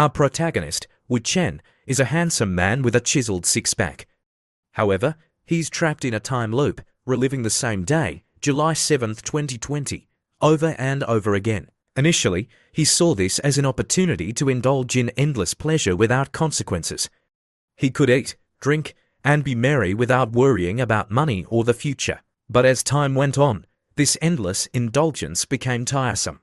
Our protagonist, Wu Chen, is a handsome man with a chiseled six-pack. However, he's trapped in a time loop, reliving the same day, July 7, 2020, over and over again. Initially, he saw this as an opportunity to indulge in endless pleasure without consequences. He could eat, drink, and be merry without worrying about money or the future. But as time went on, this endless indulgence became tiresome.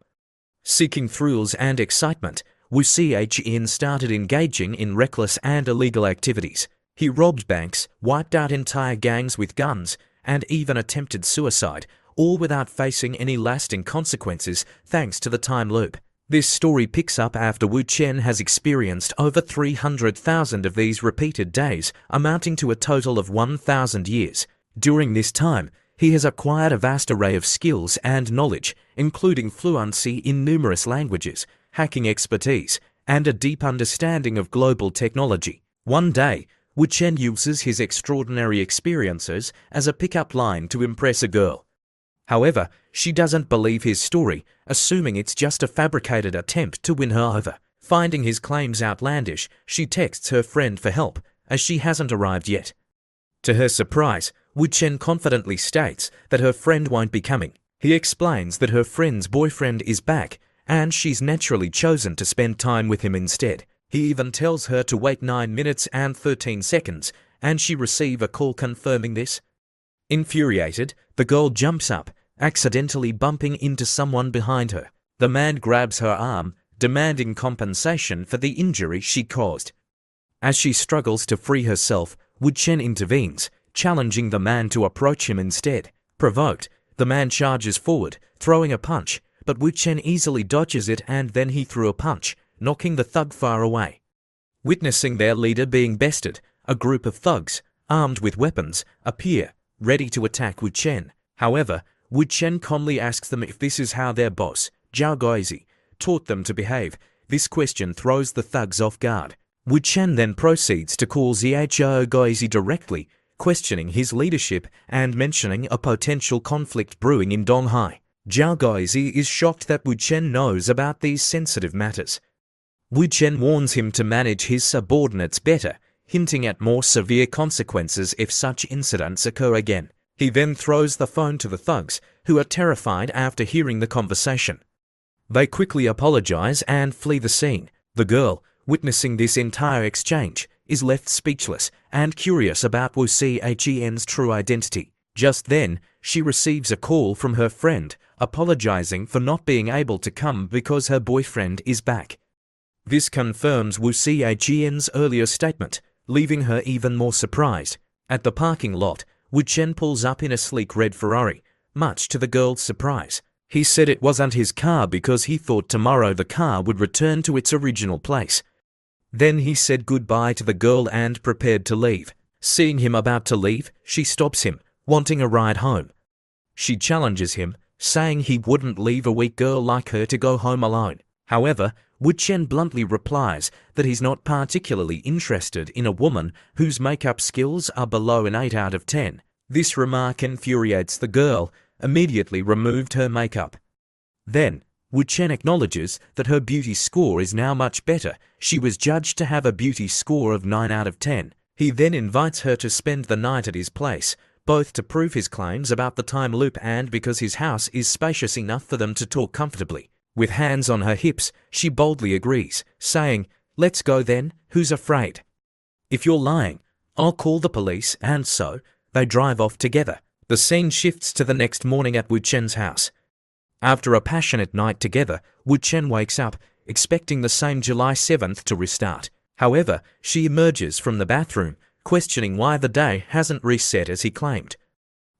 Seeking thrills and excitement, Wu Chen started engaging in reckless and illegal activities. He robbed banks, wiped out entire gangs with guns, and even attempted suicide, all without facing any lasting consequences thanks to the time loop. This story picks up after Wu Chen has experienced over 300,000 of these repeated days, amounting to a total of 1,000 years. During this time, he has acquired a vast array of skills and knowledge, including fluency in numerous languages, hacking expertise, and a deep understanding of global technology. One day, Wu Chen uses his extraordinary experiences as a pick-up line to impress a girl. However, she doesn't believe his story, assuming it's just a fabricated attempt to win her over. Finding his claims outlandish, she texts her friend for help, as she hasn't arrived yet. To her surprise, Wu Chen confidently states that her friend won't be coming. He explains that her friend's boyfriend is back, and she's naturally chosen to spend time with him instead. He even tells her to wait 9 minutes and 13 seconds, and she receives a call confirming this. Infuriated, the girl jumps up, accidentally bumping into someone behind her. The man grabs her arm, demanding compensation for the injury she caused. As she struggles to free herself, Wu Chen intervenes, challenging the man to approach him instead. Provoked, the man charges forward, throwing a punch, but Wu Chen easily dodges it and then he threw a punch, knocking the thug far away. Witnessing their leader being bested, a group of thugs, armed with weapons, appear, ready to attack Wu Chen. However, Wu Chen calmly asks them if this is how their boss, Zhao Guozi, taught them to behave. This question throws the thugs off guard. Wu Chen then proceeds to call Zhao Guozi directly, questioning his leadership and mentioning a potential conflict brewing in Donghai. Zhao Guozi is shocked that Wu Chen knows about these sensitive matters. Wu Chen warns him to manage his subordinates better, hinting at more severe consequences if such incidents occur again. He then throws the phone to the thugs, who are terrified after hearing the conversation. They quickly apologize and flee the scene. The girl, witnessing this entire exchange, is left speechless and curious about Wu Chen's true identity. Just then, she receives a call from her friend, apologizing for not being able to come because her boyfriend is back. This confirms Wu Chen's earlier statement, leaving her even more surprised. At the parking lot, Wu Chen pulls up in a sleek red Ferrari, much to the girl's surprise. He said it wasn't his car because he thought tomorrow the car would return to its original place. Then he said goodbye to the girl and prepared to leave. Seeing him about to leave, she stops him, wanting a ride home. She challenges him, saying he wouldn't leave a weak girl like her to go home alone. However, Wu Chen bluntly replies that he's not particularly interested in a woman whose makeup skills are below an 8 out of 10. This remark infuriates the girl, immediately removed her makeup. Then, Wu Chen acknowledges that her beauty score is now much better. She was judged to have a beauty score of 9 out of 10. He then invites her to spend the night at his place, both to prove his claims about the time loop and because his house is spacious enough for them to talk comfortably. With hands on her hips, she boldly agrees, saying, "Let's go then, who's afraid? If you're lying, I'll call the police," and so, they drive off together. The scene shifts to the next morning at Wu Chen's house. After a passionate night together, Wu Chen wakes up, expecting the same July 7th to restart. However, she emerges from the bathroom, questioning why the day hasn't reset as he claimed.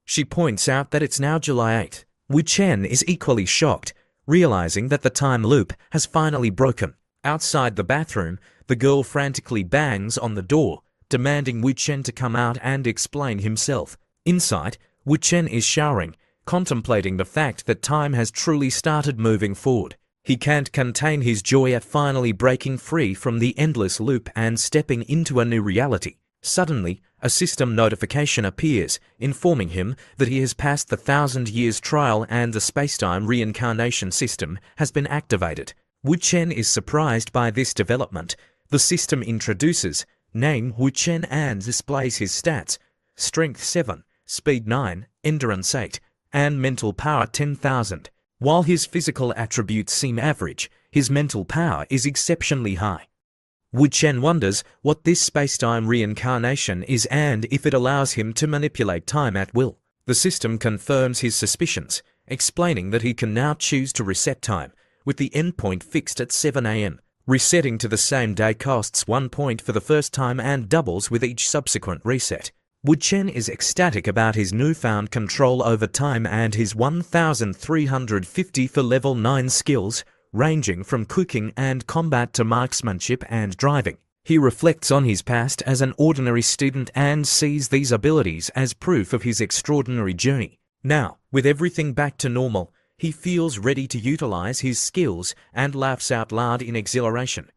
She points out that it's now July 8th. Wu Chen is equally shocked, realizing that the time loop has finally broken. Outside the bathroom, the girl frantically bangs on the door, demanding Wu Chen to come out and explain himself. Inside, Wu Chen is showering, contemplating the fact that time has truly started moving forward. He can't contain his joy at finally breaking free from the endless loop and stepping into a new reality. Suddenly, a system notification appears, informing him that he has passed the 1,000 years trial and the spacetime reincarnation system has been activated. Wu Chen is surprised by this development. The system introduces name Wu Chen and displays his stats: strength 7, speed 9, endurance 8, and mental power 10,000. While his physical attributes seem average, his mental power is exceptionally high. Wu Chen wonders what this space-time reincarnation is and if it allows him to manipulate time at will. The system confirms his suspicions, explaining that he can now choose to reset time, with the endpoint fixed at 7 a.m. Resetting to the same day costs 1 point for the first time and doubles with each subsequent reset. Wu Chen is ecstatic about his newfound control over time and his 1,350 for level 9 skills, ranging from cooking and combat to marksmanship and driving. He reflects on his past as an ordinary student and sees these abilities as proof of his extraordinary journey. Now, with everything back to normal, he feels ready to utilize his skills and laughs out loud in exhilaration.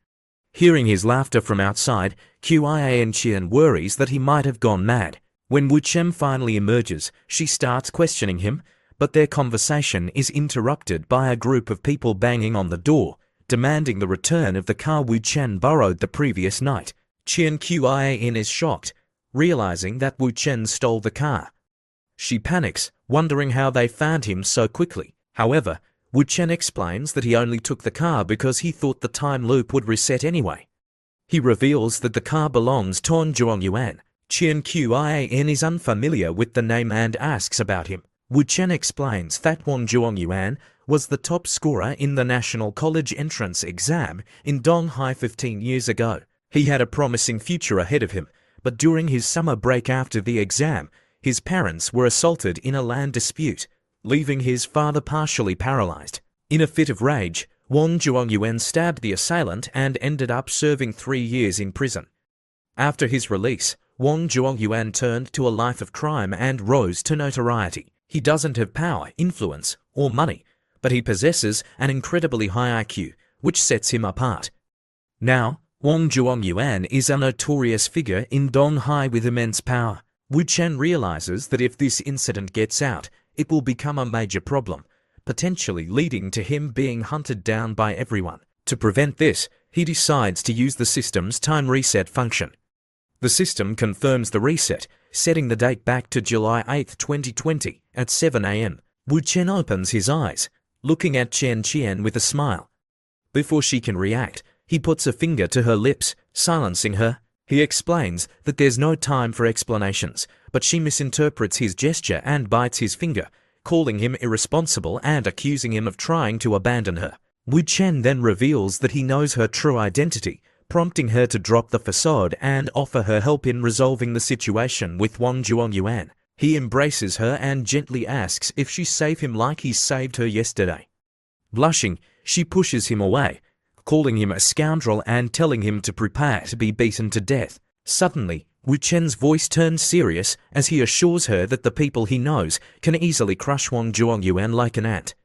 Hearing his laughter from outside, Qian worries that he might have gone mad. When Wu Chen finally emerges, she starts questioning him, but their conversation is interrupted by a group of people banging on the door, demanding the return of the car Wu Chen borrowed the previous night. Qian is shocked, realizing that Wu Chen stole the car. She panics, wondering how they found him so quickly. However, Wu Chen explains that he only took the car because he thought the time loop would reset anyway. He reveals that the car belongs to Zhuangyuan. Qian is unfamiliar with the name and asks about him. Wu Chen explains that Zhuangyuan was the top scorer in the National College entrance exam in Donghai 15 years ago. He had a promising future ahead of him, but during his summer break after the exam, his parents were assaulted in a land dispute, leaving his father partially paralyzed. In a fit of rage, Zhuangyuan stabbed the assailant and ended up serving 3 years in prison. After his release, Zhuangyuan turned to a life of crime and rose to notoriety. He doesn't have power, influence, or money, but he possesses an incredibly high IQ, which sets him apart. Now, Zhuangyuan is a notorious figure in Donghai with immense power. Wu Chen realizes that if this incident gets out, it will become a major problem, potentially leading to him being hunted down by everyone. To prevent this, he decides to use the system's time reset function. The system confirms the reset, setting the date back to July 8, 2020, at 7 a.m. Wu Chen opens his eyes, looking at Qian with a smile. Before she can react, he puts a finger to her lips, silencing her. He explains that there's no time for explanations, but she misinterprets his gesture and bites his finger, calling him irresponsible and accusing him of trying to abandon her. Wu Chen then reveals that he knows her true identity, prompting her to drop the facade and offer her help in resolving the situation with Zhuangyuan. He embraces her and gently asks if she saved him like he saved her yesterday. Blushing, she pushes him away, calling him a scoundrel and telling him to prepare to be beaten to death. Suddenly, Wu Chen's voice turns serious as he assures her that the people he knows can easily crush Zhuangyuan like an ant.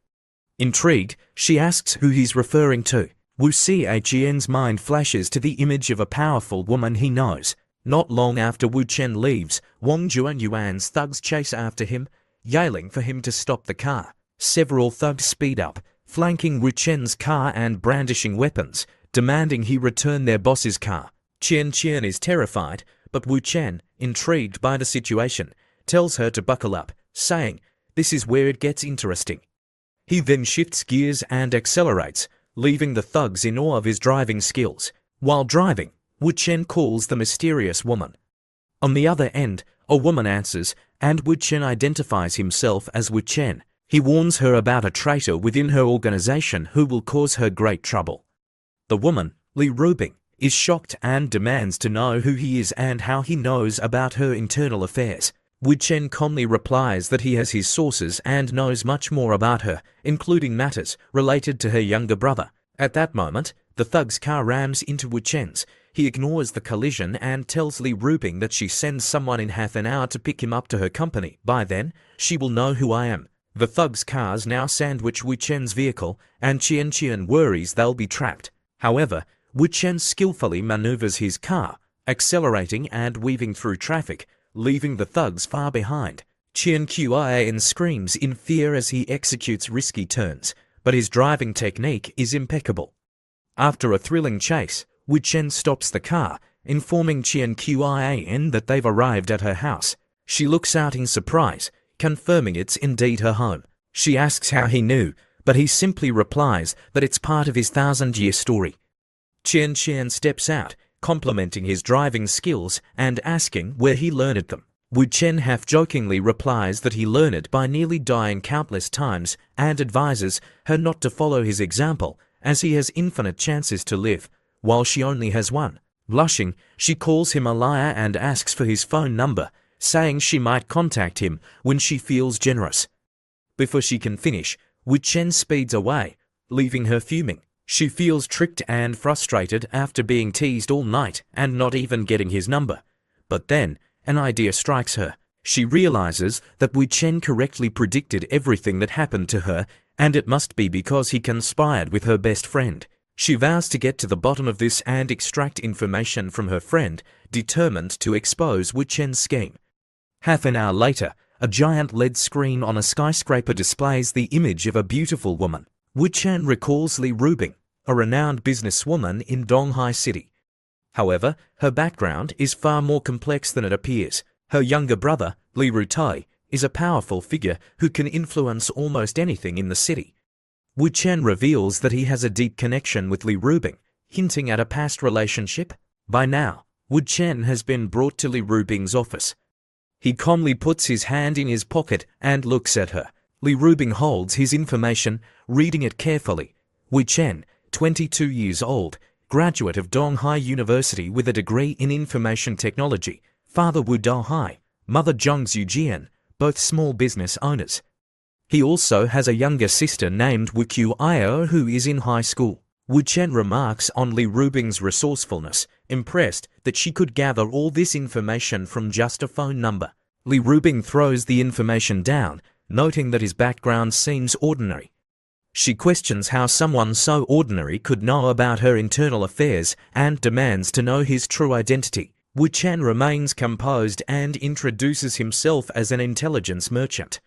Intrigued, she asks who he's referring to. Wu Qian's mind flashes to the image of a powerful woman he knows. Not long after Wu Chen leaves, Zhuangyuan's thugs chase after him, yelling for him to stop the car. Several thugs speed up, flanking Wu Chen's car and brandishing weapons, demanding he return their boss's car. Qian is terrified, but Wu Chen, intrigued by the situation, tells her to buckle up, saying, "This is where it gets interesting." He then shifts gears and accelerates, leaving the thugs in awe of his driving skills. While driving, Wu Chen calls the mysterious woman. On the other end, a woman answers, and Wu Chen identifies himself as Wu Chen. He warns her about a traitor within her organization who will cause her great trouble. The woman, Li Rubing, is shocked and demands to know who he is and how he knows about her internal affairs. Wu Chen calmly replies that he has his sources and knows much more about her, including matters related to her younger brother. At that moment, the thug's car rams into Wu Chen's. He ignores the collision and tells Li Rubing that she sends someone in half an hour to pick him up to her company. By then, she will know who I am. The thugs' cars now sandwich Wu Chen's vehicle, and Qian worries they'll be trapped. However, Wu Chen skillfully maneuvers his car, accelerating and weaving through traffic, leaving the thugs far behind. Qian screams in fear as he executes risky turns, but his driving technique is impeccable. After a thrilling chase, Wu Chen stops the car, informing Qian Qian that they've arrived at her house. She looks out in surprise, confirming it's indeed her home. She asks how he knew, but he simply replies that it's part of his 1,000-year story. Qian steps out, complimenting his driving skills and asking where he learned them. Wu Chen half-jokingly replies that he learned it by nearly dying countless times and advises her not to follow his example, as he has infinite chances to live, while she only has one. Blushing, she calls him a liar and asks for his phone number, saying she might contact him when she feels generous. Before she can finish, Wu Chen speeds away, leaving her fuming. She feels tricked and frustrated after being teased all night and not even getting his number. But then, an idea strikes her. She realizes that Wu Chen correctly predicted everything that happened to her, and it must be because he conspired with her best friend. She vows to get to the bottom of this and extract information from her friend, determined to expose Wu Chen's scheme. Half an hour later, a giant LED screen on a skyscraper displays the image of a beautiful woman. Wu Chen recalls Li Rubing, a renowned businesswoman in Donghai City. However, her background is far more complex than it appears. Her younger brother, Li Rutai, is a powerful figure who can influence almost anything in the city. Wu Chen reveals that he has a deep connection with Li Rubing, hinting at a past relationship. By now, Wu Chen has been brought to Li Rubing's office. He calmly puts his hand in his pocket and looks at her. Li Rubing holds his information, reading it carefully. Wu Chen, 22 years old, graduate of Donghai University with a degree in information technology, father Wu Daohai, mother Zhang Zujian, both small business owners. He also has a younger sister named Wu Qiao who is in high school. Wu Chen remarks on Li Rubing's resourcefulness, impressed that she could gather all this information from just a phone number. Li Rubing throws the information down, noting that his background seems ordinary. She questions how someone so ordinary could know about her internal affairs and demands to know his true identity. Wu Chen remains composed and introduces himself as an intelligence merchant.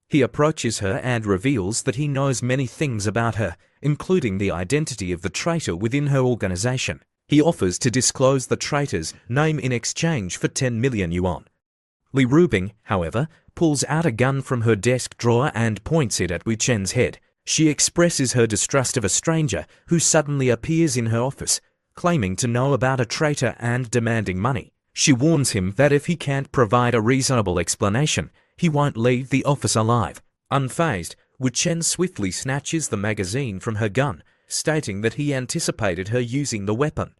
He approaches her and reveals that he knows many things about her, including the identity of the traitor within her organization. He offers to disclose the traitor's name in exchange for 10 million yuan. Li Rubing, however, pulls out a gun from her desk drawer and points it at Wu Chen's head. She expresses her distrust of a stranger who suddenly appears in her office, claiming to know about a traitor and demanding money. She warns him that if he can't provide a reasonable explanation, he won't leave the office alive. Unfazed, Wu Chen swiftly snatches the magazine from her gun, stating that he anticipated her using the weapon.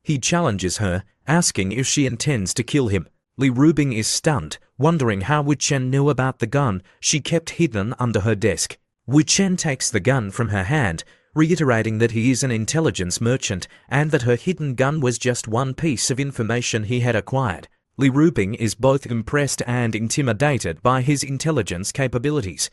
He challenges her, asking if she intends to kill him. Li Rubing is stunned, wondering how Wu Chen knew about the gun she kept hidden under her desk. Wu Chen takes the gun from her hand, reiterating that he is an intelligence merchant and that her hidden gun was just one piece of information he had acquired. Li Rubing is both impressed and intimidated by his intelligence capabilities.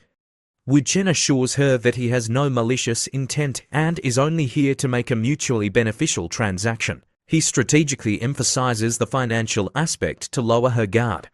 Wu Chen assures her that he has no malicious intent and is only here to make a mutually beneficial transaction. He strategically emphasizes the financial aspect to lower her guard.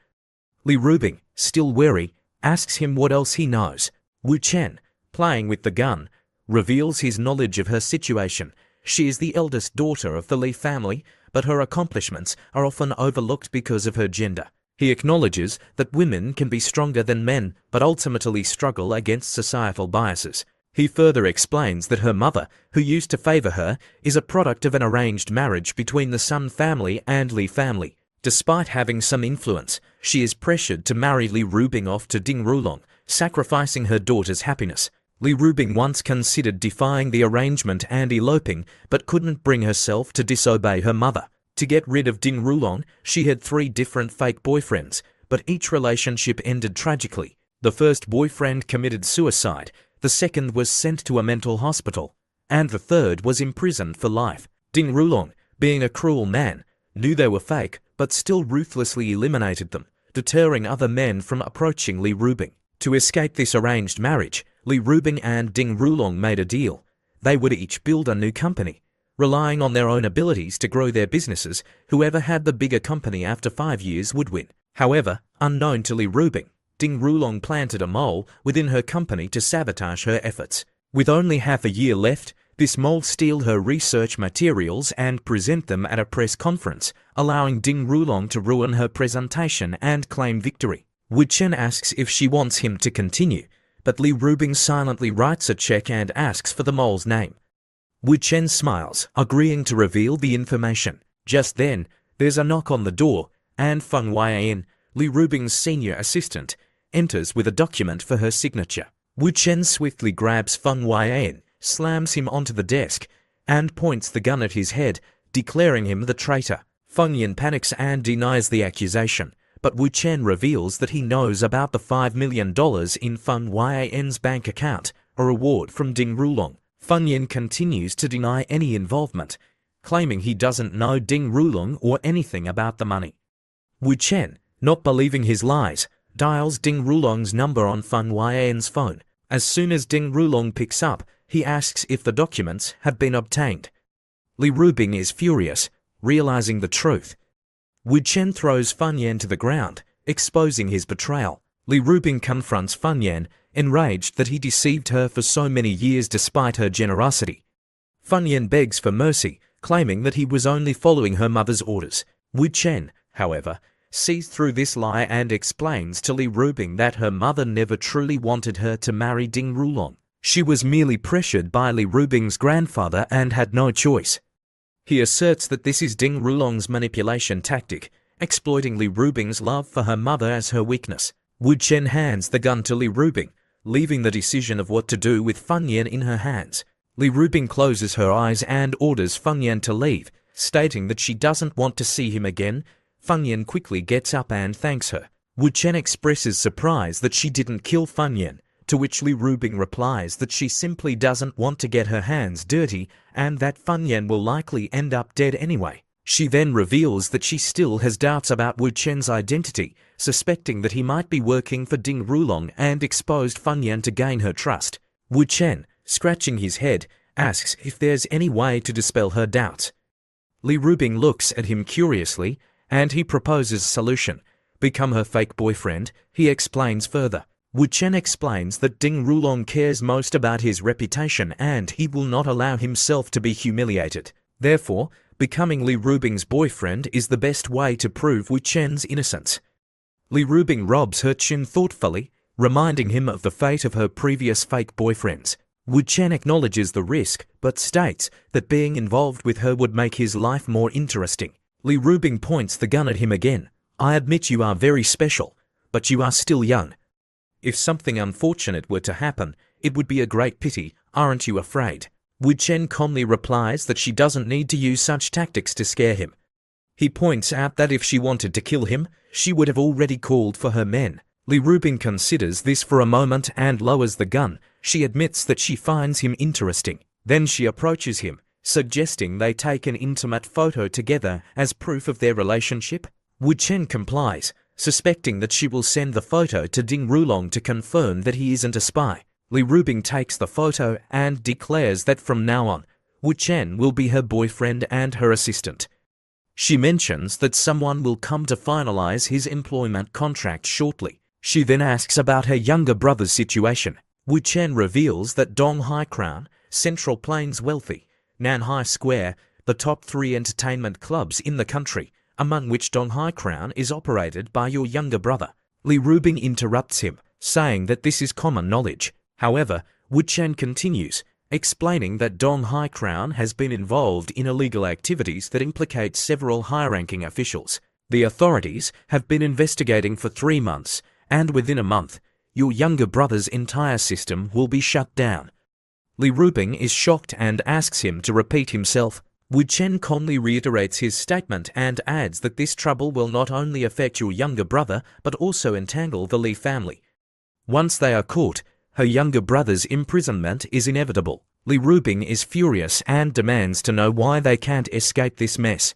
Li Rubing, still wary, asks him what else he knows. Wu Chen, playing with the gun, reveals his knowledge of her situation. She is the eldest daughter of the Li family, but her accomplishments are often overlooked because of her gender. He acknowledges that women can be stronger than men, but ultimately struggle against societal biases. He further explains that her mother, who used to favor her, is a product of an arranged marriage between the Sun family and Li family. Despite having some influence, she is pressured to marry Li Rubing off to Ding Rulong, sacrificing her daughter's happiness. Li Rubing once considered defying the arrangement and eloping, but couldn't bring herself to disobey her mother. To get rid of Ding Rulong, she had 3 different fake boyfriends, but each relationship ended tragically. The first boyfriend committed suicide, the second was sent to a mental hospital, and the third was imprisoned for life. Ding Rulong, being a cruel man, knew they were fake, but still ruthlessly eliminated them, deterring other men from approaching Li Rubing. To escape this arranged marriage, Li Rubing and Ding Rulong made a deal. They would each build a new company. Relying on their own abilities to grow their businesses, whoever had the bigger company after 5 years would win. However, unknown to Li Rubing, Ding Rulong planted a mole within her company to sabotage her efforts. With only half a year left, This mole steal her research materials and present them at a press conference, allowing Ding Rulong to ruin her presentation and claim victory. Wu Chen asks if she wants him to continue, but Li Rubing silently writes a check and asks for the mole's name. Wu Chen smiles, agreeing to reveal the information. Just then, there's a knock on the door, and Feng Weian, Li Rubing's senior assistant, enters with a document for her signature. Wu Chen swiftly grabs Feng Weian, slams him onto the desk, and points the gun at his head, declaring him the traitor. Feng Yan panics and denies the accusation, but Wu Chen reveals that he knows about the $5 million in Feng Yan's bank account, a reward from Ding Rulong. Feng Yan continues to deny any involvement, claiming he doesn't know Ding Rulong or anything about the money. Wu Chen, not believing his lies, dials Ding Rulong's number on Feng Yan's phone. As soon as Ding Rulong picks up, he asks if the documents have been obtained. Li Rubing is furious, realizing the truth. Wu Chen throws Feng Yan to the ground, exposing his betrayal. Li Rubing confronts Feng Yan, enraged that he deceived her for so many years despite her generosity. Feng Yan begs for mercy, claiming that he was only following her mother's orders. Wu Chen, however, sees through this lie and explains to Li Rubing that her mother never truly wanted her to marry Ding Rulong. She was merely pressured by Li Rubing's grandfather and had no choice. He asserts that this is Ding Rulong's manipulation tactic, exploiting Li Rubing's love for her mother as her weakness. Wu Chen hands the gun to Li Rubing, leaving the decision of what to do with Feng Yan in her hands. Li Rubing closes her eyes and orders Feng Yan to leave, stating that she doesn't want to see him again. Feng Yan quickly gets up and thanks her. Wu Chen expresses surprise that she didn't kill Feng Yan, to which Li Rubing replies that she simply doesn't want to get her hands dirty and that Feng Yan will likely end up dead anyway. She then reveals that she still has doubts about Wu Chen's identity, suspecting that he might be working for Ding Rulong and exposed Feng Yan to gain her trust. Wu Chen, scratching his head, asks if there's any way to dispel her doubts. Li Rubing looks at him curiously, and he proposes a solution. Become her fake boyfriend, he explains further. Wu Chen explains that Ding Rulong cares most about his reputation and he will not allow himself to be humiliated. Therefore, becoming Li Rubing's boyfriend is the best way to prove Wu Chen's innocence. Li Rubing robs her chin thoughtfully, reminding him of the fate of her previous fake boyfriends. Wu Chen acknowledges the risk, but states that being involved with her would make his life more interesting. Li Rubing points the gun at him again. I admit you are very special, but you are still young. If something unfortunate were to happen, it would be a great pity, aren't you afraid? Wu Chen calmly replies that she doesn't need to use such tactics to scare him. He points out that if she wanted to kill him, she would have already called for her men. Li Rubing considers this for a moment and lowers the gun. She admits that she finds him interesting. Then she approaches him, suggesting they take an intimate photo together as proof of their relationship. Wu Chen complies, suspecting that she will send the photo to Ding Rulong to confirm that he isn't a spy. Li Rubing takes the photo and declares that from now on, Wu Chen will be her boyfriend and her assistant. She mentions that someone will come to finalize his employment contract shortly. She then asks about her younger brother's situation. Wu Chen reveals that Dong Hai Crown, Central Plains Wealthy, Nanhai Square, the top 3 entertainment clubs in the country, among which Dong Hai Crown is operated by your younger brother. Li Rubing interrupts him, saying that this is common knowledge. However, Wu Chen continues, explaining that Dong Hai Crown has been involved in illegal activities that implicate several high-ranking officials. The authorities have been investigating for 3 months, and within a month, your younger brother's entire system will be shut down. Li Rubing is shocked and asks him to repeat himself. Wu Chen calmly reiterates his statement and adds that this trouble will not only affect your younger brother, but also entangle the Li family. Once they are caught, her younger brother's imprisonment is inevitable. Li Rubing is furious and demands to know why they can't escape this mess.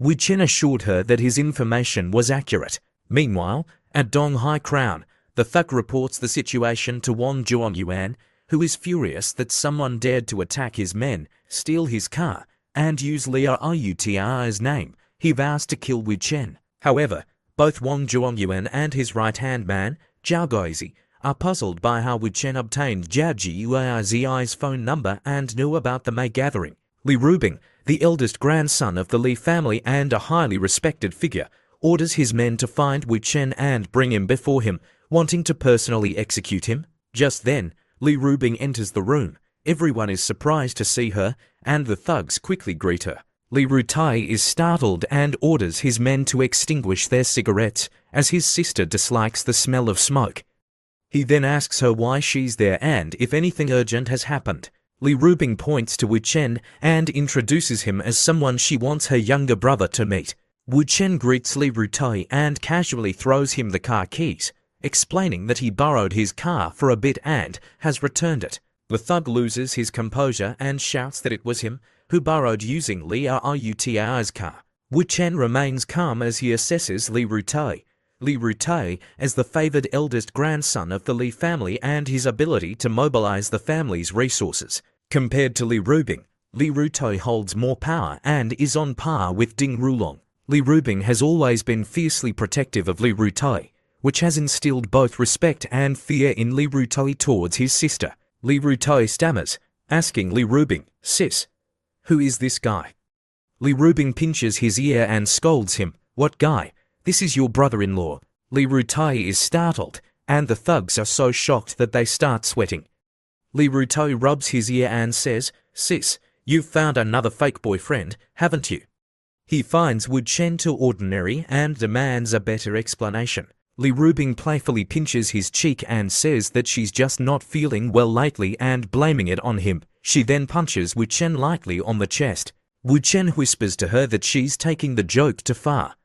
Wu Chen assured her that his information was accurate. Meanwhile, at Dong Hai Crown, the thug reports the situation to Wang Zhuangyuan, who is furious that someone dared to attack his men, steal his car, and use Liu Yutia's name. He vows to kill Wu Chen. However, both Wang Zhuangyuan and his right-hand man, Zhao Guozi, are puzzled by how Wu Chen obtained Jiaji Uizi's phone number and knew about the May gathering. Li Rubing, the eldest grandson of the Li family and a highly respected figure, orders his men to find Wu Chen and bring him before him, wanting to personally execute him. Just then, Li Rubing enters the room. Everyone is surprised to see her, and the thugs quickly greet her. Li Rutai is startled and orders his men to extinguish their cigarettes, as his sister dislikes the smell of smoke. He then asks her why she's there and if anything urgent has happened. Li Rubing points to Wu Chen and introduces him as someone she wants her younger brother to meet. Wu Chen greets Li Rutai and casually throws him the car keys, explaining that he borrowed his car for a bit and has returned it. The thug loses his composure and shouts that it was him who borrowed using Li Rutai's car. Wu Chen remains calm as he assesses Li Rutai. Li Rutai as the favored eldest grandson of the Li family and his ability to mobilize the family's resources. Compared to Li Rubing, Li Rutai holds more power and is on par with Ding Rulong. Li Rubing has always been fiercely protective of Li Rutai, which has instilled both respect and fear in Li Rutai towards his sister. Li Rutai stammers, asking Li Rubing, "Sis, who is this guy?" Li Rubing pinches his ear and scolds him, "What guy? This is your brother-in-law." Li Rutai is startled, and the thugs are so shocked that they start sweating. Li Rutai rubs his ear and says, "Sis, you've found another fake boyfriend, haven't you?" He finds Wu Chen too ordinary and demands a better explanation. Li Rubing playfully pinches his cheek and says that she's just not feeling well lately and blaming it on him. She then punches Wu Chen lightly on the chest. Wu Chen whispers to her that she's taking the joke too far.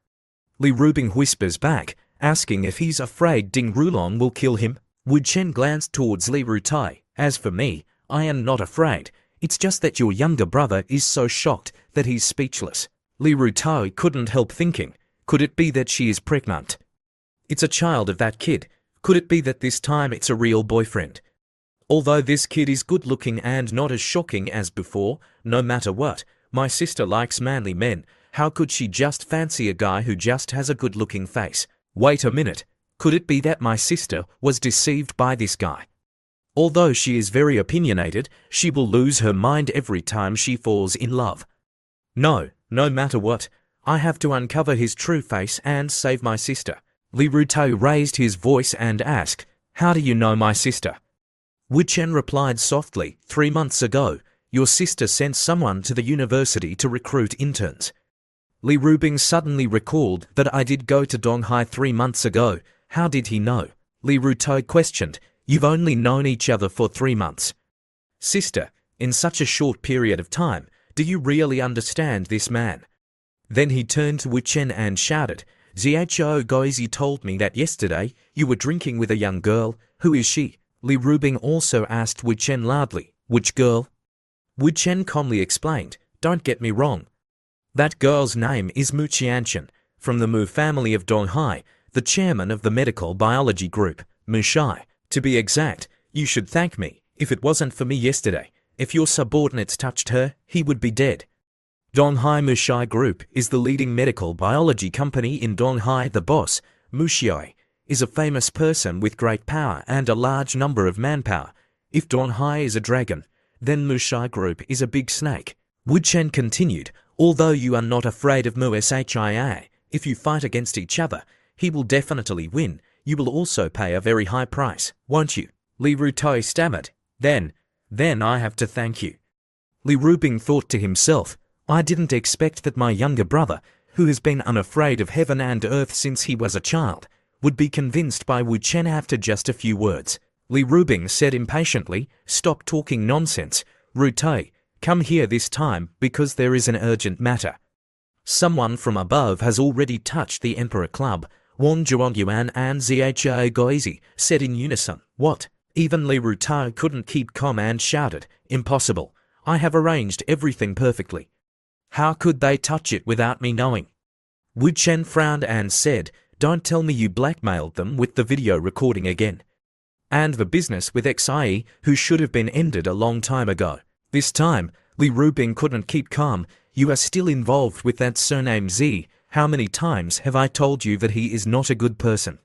Li Rubing whispers back, asking if he's afraid Ding Rulong will kill him. Wu Chen glanced towards Li Rutai. "As for me, I am not afraid. It's just that your younger brother is so shocked that he's speechless." Li Rutai couldn't help thinking, could it be that she is pregnant? It's a child of that kid. Could it be that this time it's a real boyfriend? Although this kid is good looking and not as shocking as before, no matter what, my sister likes manly men. How could she just fancy a guy who just has a good looking face? Wait a minute. Could it be that my sister was deceived by this guy? Although she is very opinionated, she will lose her mind every time she falls in love. No matter what, I have to uncover his true face and save my sister. Li Rutai raised his voice and asked, "How do you know my sister?" Wu Chen replied softly, 3 months ago, your sister sent someone to the university to recruit interns." Li Rubing suddenly recalled that I did go to Donghai 3 months ago. How did he know? Li Rutai questioned, "You've only known each other for 3 months. Sister, in such a short period of time, do you really understand this man?" Then he turned to Wu Chen and shouted, "Zhao Goizi told me that yesterday you were drinking with a young girl. Who is she?" Li Rubing also asked Wu Chen loudly, "Which girl?" Wu Chen calmly explained, "Don't get me wrong. That girl's name is Mu Qianchen, from the Mu family of Donghai, the chairman of the medical biology group, Mu Shai. To be exact, you should thank me. If it wasn't for me yesterday, if your subordinates touched her, he would be dead." Donghai Mu Shai Group is the leading medical biology company in Donghai. The boss, Mu Shai, is a famous person with great power and a large number of manpower. If Donghai is a dragon, then Mu Shai Group is a big snake. Wu Chen continued, "Although you are not afraid of Mu Shia, if you fight against each other, he will definitely win. You will also pay a very high price, won't you?" Li Rutai stammered, Then I have to thank you." Li Rubing thought to himself, "I didn't expect that my younger brother, who has been unafraid of heaven and earth since he was a child, would be convinced by Wu Chen after just a few words." Li Rubing said impatiently, "Stop talking nonsense. Rutai, come here this time because there is an urgent matter." Someone from above has already touched the Emperor Club. Wang Zhuangyuan and Zhao Goizi said in unison, "What?" Even Li Rutai couldn't keep calm and shouted, "Impossible. I have arranged everything perfectly. How could they touch it without me knowing?" Wu Chen frowned and said, "Don't tell me you blackmailed them with the video recording again. And the business with XIE, who should have been ended a long time ago." This time, Li Rubing couldn't keep calm. "You are still involved with that surname Z. How many times have I told you that he is not a good person?"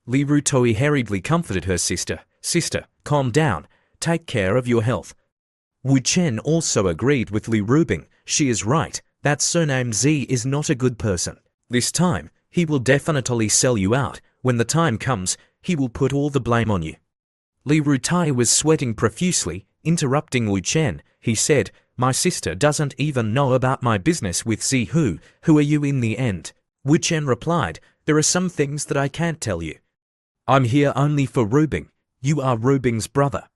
Li Rutoi hurriedly comforted her sister. Sister, calm down. Take care of your health. Wu Chen also agreed with Li Rubing. She is right. That surname Z is not a good person. This time, he will definitely sell you out. When the time comes, he will put all the blame on you. Li Rutoi was sweating profusely, interrupting Wu Chen. He said, my sister doesn't even know about my business with Z. Who are you in the end? Wu Chen replied, there are some things that I can't tell you. I'm here only for Rubing. You are Rubing's brother.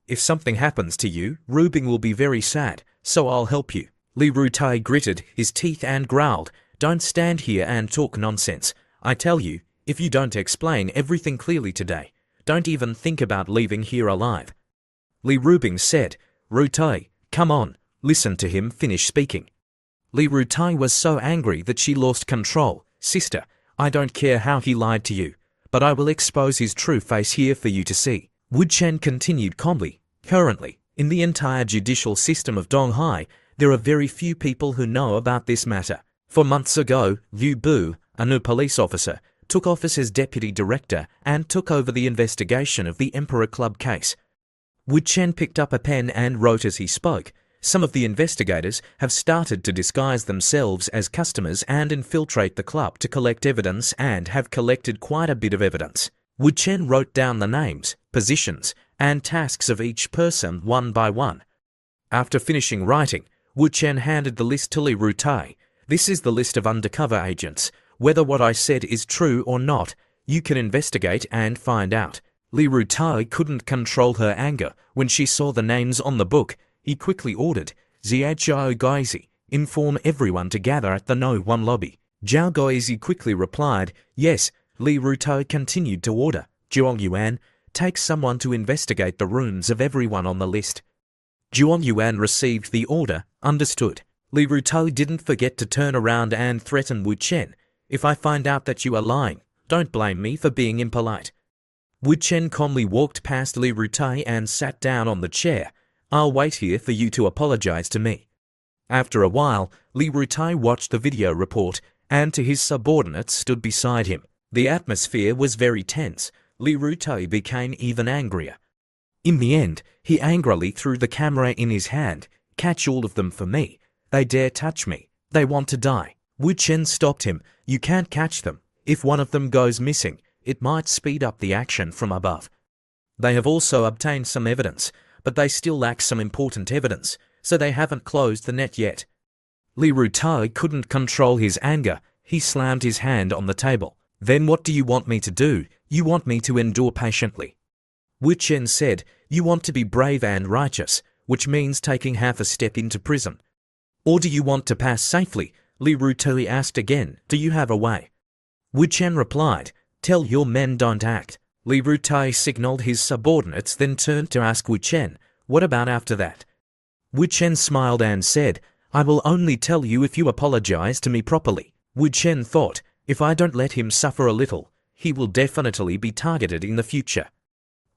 If something happens to you, Rubing will be very sad, so I'll help you. Li Rutoi gritted his teeth and growled, don't stand here and talk nonsense. I tell you, if you don't explain everything clearly today, don't even think about leaving here alive. Li Rubing said, Rutoi, come on, listen to him finish speaking. Li Rutoi was so angry that she lost control. Sister, I don't care how he lied to you, but I will expose his true face here for you to see. Wu Chen continued calmly. Currently, in the entire judicial system of Donghai, there are very few people who know about this matter. 4 months ago, Liu Bu, a new police officer, took office as deputy director and took over the investigation of the Emperor Club case. Wu Chen picked up a pen and wrote as he spoke. Some of the investigators have started to disguise themselves as customers and infiltrate the club to collect evidence and have collected quite a bit of evidence. Wu Chen wrote down the names, positions, and tasks of each person one by one. After finishing writing, Wu Chen handed the list to Li Rutoi. This is the list of undercover agents. Whether what I said is true or not, you can investigate and find out. Li Rutoi couldn't control her anger when she saw the names on the book. He quickly ordered, Zhao Guizi, inform everyone to gather at the No 1 lobby. Zhao Guizi quickly replied, yes. Li Rutoi continued to order, Zhuang Yuan, take someone to investigate the rooms of everyone on the list. Zhuang Yuan received the order, understood. Li Rutoi didn't forget to turn around and threaten Wu Chen. If I find out that you are lying, don't blame me for being impolite. Wu Chen calmly walked past Li Rutoi and sat down on the chair. I'll wait here for you to apologize to me. After a while, Li Rutoi watched the video report and to his subordinates stood beside him. The atmosphere was very tense. Li Rutoi became even angrier. In the end, he angrily threw the camera in his hand. Catch all of them for me. They dare touch me. They want to die. Wu Chen stopped him. You can't catch them. If one of them goes missing, it might speed up the action from above. They have also obtained some evidence, but they still lack some important evidence, so they haven't closed the net yet. Li Rutoi couldn't control his anger. He slammed his hand on the table. Then what do you want me to do? You want me to endure patiently. Wu Chen said, you want to be brave and righteous, which means taking half a step into prison. Or do you want to pass safely? Li Rutoi asked again, do you have a way? Wu Chen replied, tell your men don't act. Li Rutoi signaled his subordinates, then turned to ask Wu Chen, what about after that? Wu Chen smiled and said, I will only tell you if you apologize to me properly. Wu Chen thought, if I don't let him suffer a little, he will definitely be targeted in the future.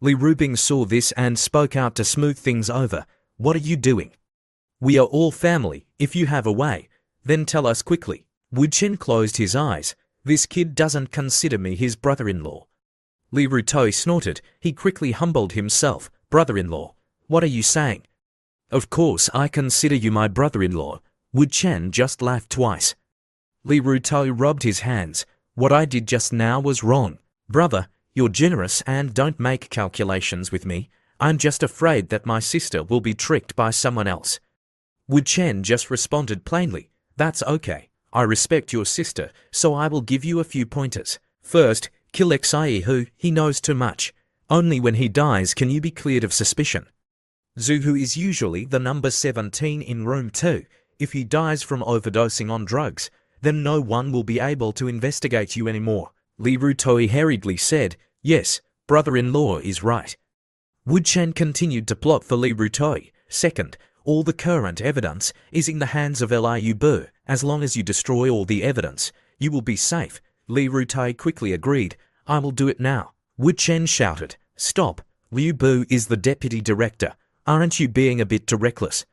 Li Rubing saw this and spoke out to smooth things over. What are you doing? We are all family. If you have a way, then tell us quickly. Wu Chen closed his eyes. This kid doesn't consider me his brother-in-law. Li Rutoi snorted. He quickly humbled himself. Brother-in-law? What are you saying? Of course I consider you my brother-in-law. Wu Chen just laughed twice. Li Rutoi rubbed his hands. What I did just now was wrong. Brother, you're generous and don't make calculations with me. I'm just afraid that my sister will be tricked by someone else. Wu Chen just responded plainly. That's okay. I respect your sister, so I will give you a few pointers. First, kill Xiaohu. He knows too much. Only when he dies can you be cleared of suspicion. Zuhu is usually the number 17 in room 2. If he dies from overdosing on drugs, then no one will be able to investigate you anymore. Li Rutoi hurriedly said, yes, brother-in-law is right. Wu Chen continued to plot for Li Rutoi. Second, all the current evidence is in the hands of Liu Bu. As long as you destroy all the evidence, you will be safe. Li Rutoi quickly agreed. I will do it now. Wu Chen shouted, stop. Liu Bu is the deputy director. Aren't you being a bit too reckless?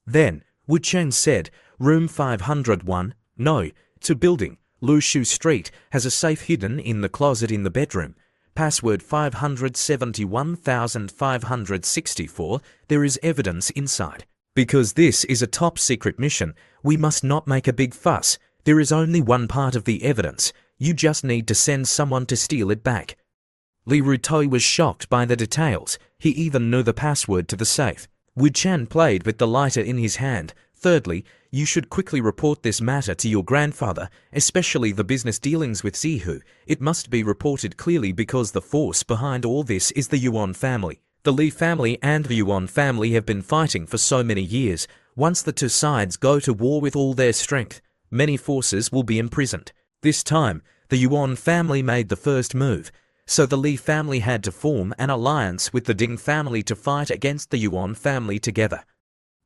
Then, Wu Chen said, room 501, no, to building. Lu Shu Street has a safe hidden in the closet in the bedroom. password 571,564, there is evidence inside. Because this is a top secret mission, we must not make a big fuss. There is only one part of the evidence. You just need to send someone to steal it back. Li Rutoi was shocked by the details. He even knew the password to the safe. Wu Chen played with the lighter in his hand. Thirdly, you should quickly report this matter to your grandfather, especially the business dealings with Zihu. It must be reported clearly because the force behind all this is the Yuan family. The Li family and the Yuan family have been fighting for so many years. Once the two sides go to war with all their strength, many forces will be imprisoned. This time, the Yuan family made the first move, so the Li family had to form an alliance with the Ding family to fight against the Yuan family together.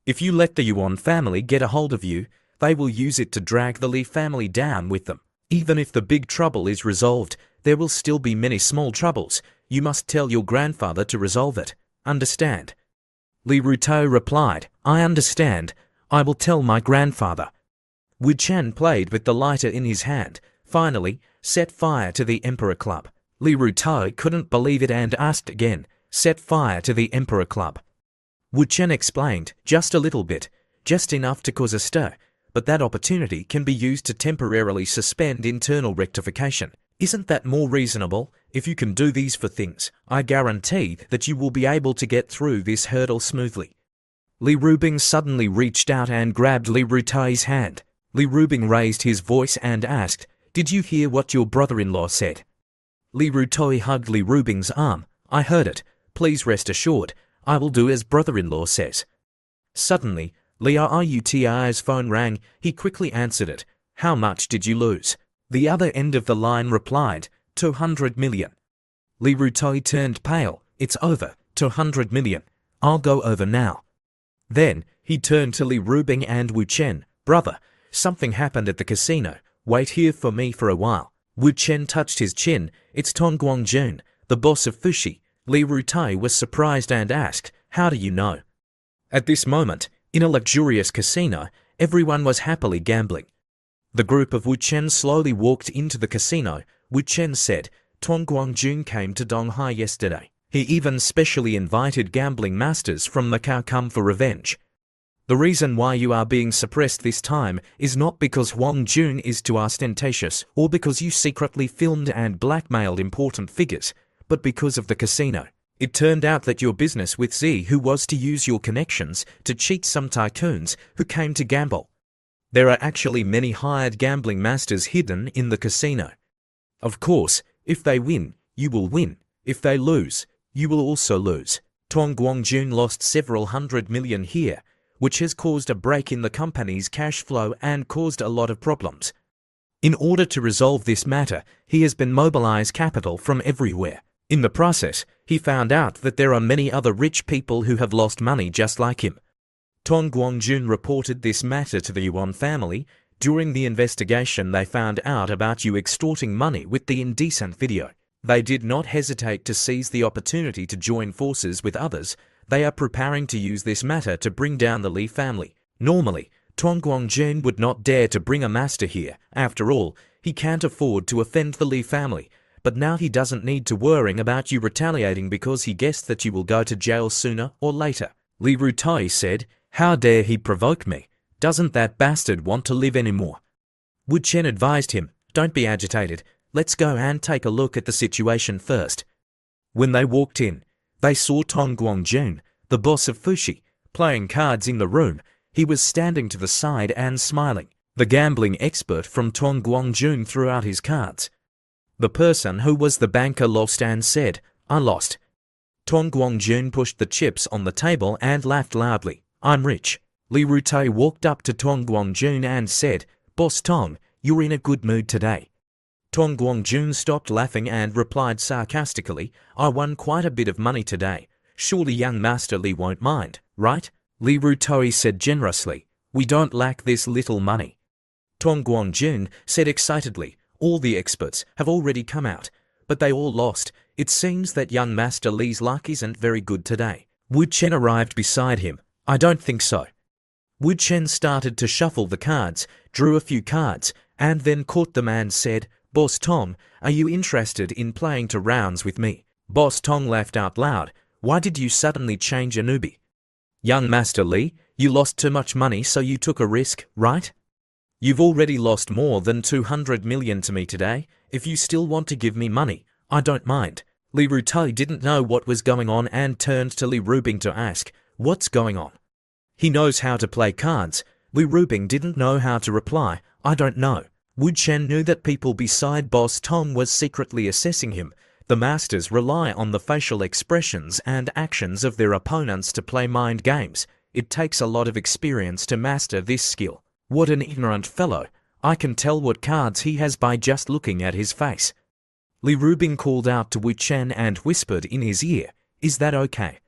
If you let the Yuan family get a hold of you, they will use it to drag the Li family down with them. Even if the big trouble is resolved, there will still be many small troubles. You must tell your grandfather to resolve it. Understand? Li Rutoi replied, I understand. I will tell my grandfather. Wu Chen played with the lighter in his hand. Finally, set fire to the Emperor Club. Li Rutoi couldn't believe it and asked again, set fire to the Emperor Club. Wu Chen explained, just a little bit, just enough to cause a stir, but that opportunity can be used to temporarily suspend internal rectification. Isn't that more reasonable? If you can do these for things, I guarantee that you will be able to get through this hurdle smoothly. Li Rubing suddenly reached out and grabbed Li Rutoi's hand. Li Rubing raised his voice and asked, did you hear what your brother-in-law said? Li Rutoi hugged Li Rubing's arm. I heard it. Please rest assured. I will do as brother-in-law says. Suddenly, Li Rutai's phone rang. He quickly answered it. How much did you lose? The other end of the line replied, 200 million. Li Rutoi turned pale. It's over. 200 million. I'll go over now. Then, he turned to Li Rubing and Wu Chen. Brother, something happened at the casino. Wait here for me for a while. Wu Chen touched his chin. It's Tong Guangjun, the boss of Fushi. Li Rutoi was surprised and asked, how do you know? At this moment, in a luxurious casino, everyone was happily gambling. The group of Wu Chen slowly walked into the casino. Wu Chen said, Tong Guangjun came to Donghai yesterday. He even specially invited gambling masters from Macau come for revenge. The reason why you are being suppressed this time is not because Wang Jun is too ostentatious or because you secretly filmed and blackmailed important figures, but because of the casino. It turned out that your business with Zihu was to use your connections to cheat some tycoons who came to gamble. There are actually many hired gambling masters hidden in the casino. Of course, if they win, you will win. If they lose, you will also lose. Tong Guangjun lost several hundred million here, which has caused a break in the company's cash flow and caused a lot of problems. In order to resolve this matter, he has been mobilized capital from everywhere. In the process, he found out that there are many other rich people who have lost money just like him. Tong Guangjun reported this matter to the Yuan family. During the investigation, they found out about you extorting money with the indecent video. They did not hesitate to seize the opportunity to join forces with others. They are preparing to use this matter to bring down the Li family. Normally, Tong Guangjun would not dare to bring a master here. After all, he can't afford to offend the Li family. But now he doesn't need to worry about you retaliating because he guessed that you will go to jail sooner or later. Li Rutoi said, how dare he provoke me? Doesn't that bastard want to live anymore? Wu Chen advised him, don't be agitated. Let's go and take a look at the situation first. When they walked in, they saw Tong Guangjun, the boss of Fushi, playing cards in the room. He was standing to the side and smiling. The gambling expert from Tong Guangjun threw out his cards. The person who was the banker lost and said, I lost. Tong Guangjun pushed the chips on the table and laughed loudly. I'm rich. Li Rutoi walked up to Tong Guangjun and said, Boss Tong, you're in a good mood today. Tong Guangjun stopped laughing and replied sarcastically, I won quite a bit of money today. Surely young Master Li won't mind, right? Li Rutoi said generously, we don't lack this little money. Tong Guangjun said excitedly, all the experts have already come out, but they all lost. It seems that young Master Li's luck isn't very good today. Wu Chen arrived beside him. I don't think so. Wu Chen started to shuffle the cards, drew a few cards, and then caught them and said, "Boss Tong, are you interested in playing 2 rounds with me?" Boss Tong laughed out loud. "Why did you suddenly change a newbie?" "Young Master Li, you lost too much money so you took a risk, right? You've already lost more than 200 million to me today. If you still want to give me money, I don't mind." Li Rutai didn't know what was going on and turned to Li Rubing to ask, "What's going on?" He knows how to play cards. Li Rubing didn't know how to reply, "I don't know." Wu Chen knew that people beside Boss Tong was secretly assessing him. The masters rely on the facial expressions and actions of their opponents to play mind games. It takes a lot of experience to master this skill. What an ignorant fellow. I can tell what cards he has by just looking at his face. Li Rubing called out to Wu Chen and whispered in his ear, "Is that okay?"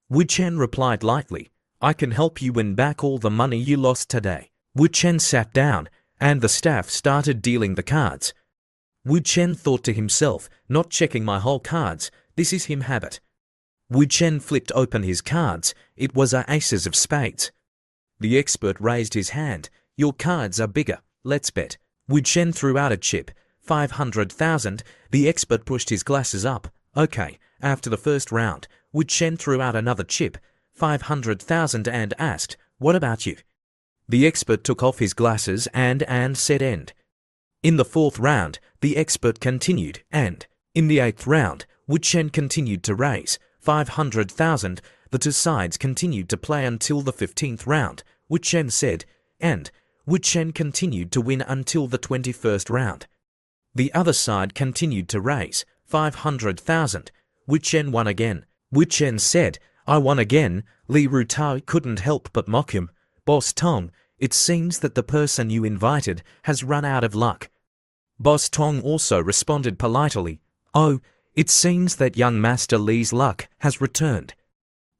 Wu Chen replied lightly, "I can help you win back all the money you lost today." Wu Chen sat down, and the staff started dealing the cards. Wu Chen thought to himself, "Not checking my whole cards, this is him habit." Wu Chen flipped open his cards. It was a aces of spades. The expert raised his hand. "Your cards are bigger, let's bet." Wu Chen threw out a chip, 500,000. The expert pushed his glasses up. "Okay." After the first round, Wu Chen threw out another chip, 500,000, and asked, "What about you?" The expert took off his glasses and said end. In the 4th round, the expert continued, and in the 8th round, Wu Chen continued to raise 500,000. The 2 sides continued to play until the 15th round. Wu Chen said, and Wu Chen continued to win until the 21st round. The other side continued to raise 500,000. Wu Chen won again. Wu Chen said, "I won again." Li Rutai couldn't help but mock him. "Boss Tong, it seems that the person you invited has run out of luck." Boss Tong also responded politely, "Oh, it seems that young Master Li's luck has returned."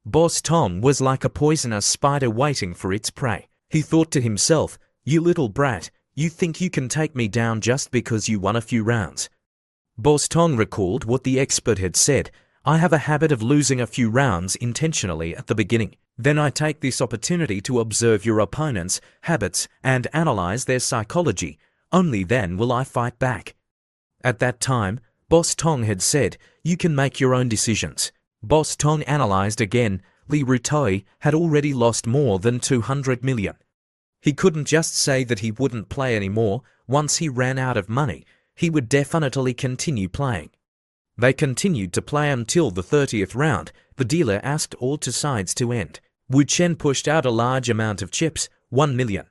Boss Tong was like a poisonous spider waiting for its prey. He thought to himself, "You little brat, you think you can take me down just because you won a few rounds." Boss Tong recalled what the expert had said, "I have a habit of losing a few rounds intentionally at the beginning. Then I take this opportunity to observe your opponent's habits and analyze their psychology. Only then will I fight back." At that time, Boss Tong had said, "You can make your own decisions." Boss Tong analyzed again. Li Rutai had already lost more than 200 million. He couldn't just say that he wouldn't play anymore. Once he ran out of money, he would definitely continue playing. They continued to play until the 30th round. The dealer asked all 2 sides to end. Wu Chen pushed out a large amount of chips, 1 million.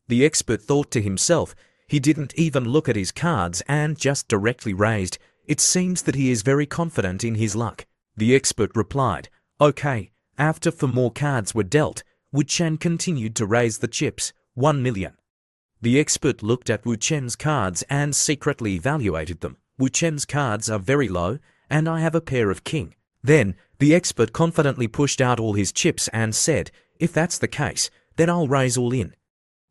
The expert thought to himself, he didn't even look at his cards and just directly raised. It seems that he is very confident in his luck. The expert replied, "Okay." After 4 more cards were dealt, Wu Chen continued to raise the chips, 1 million. The expert looked at Wu Chen's cards and secretly evaluated them. "Wu Chen's cards are very low, and I have a pair of king." Then, the expert confidently pushed out all his chips and said, "If that's the case, then I'll raise all in."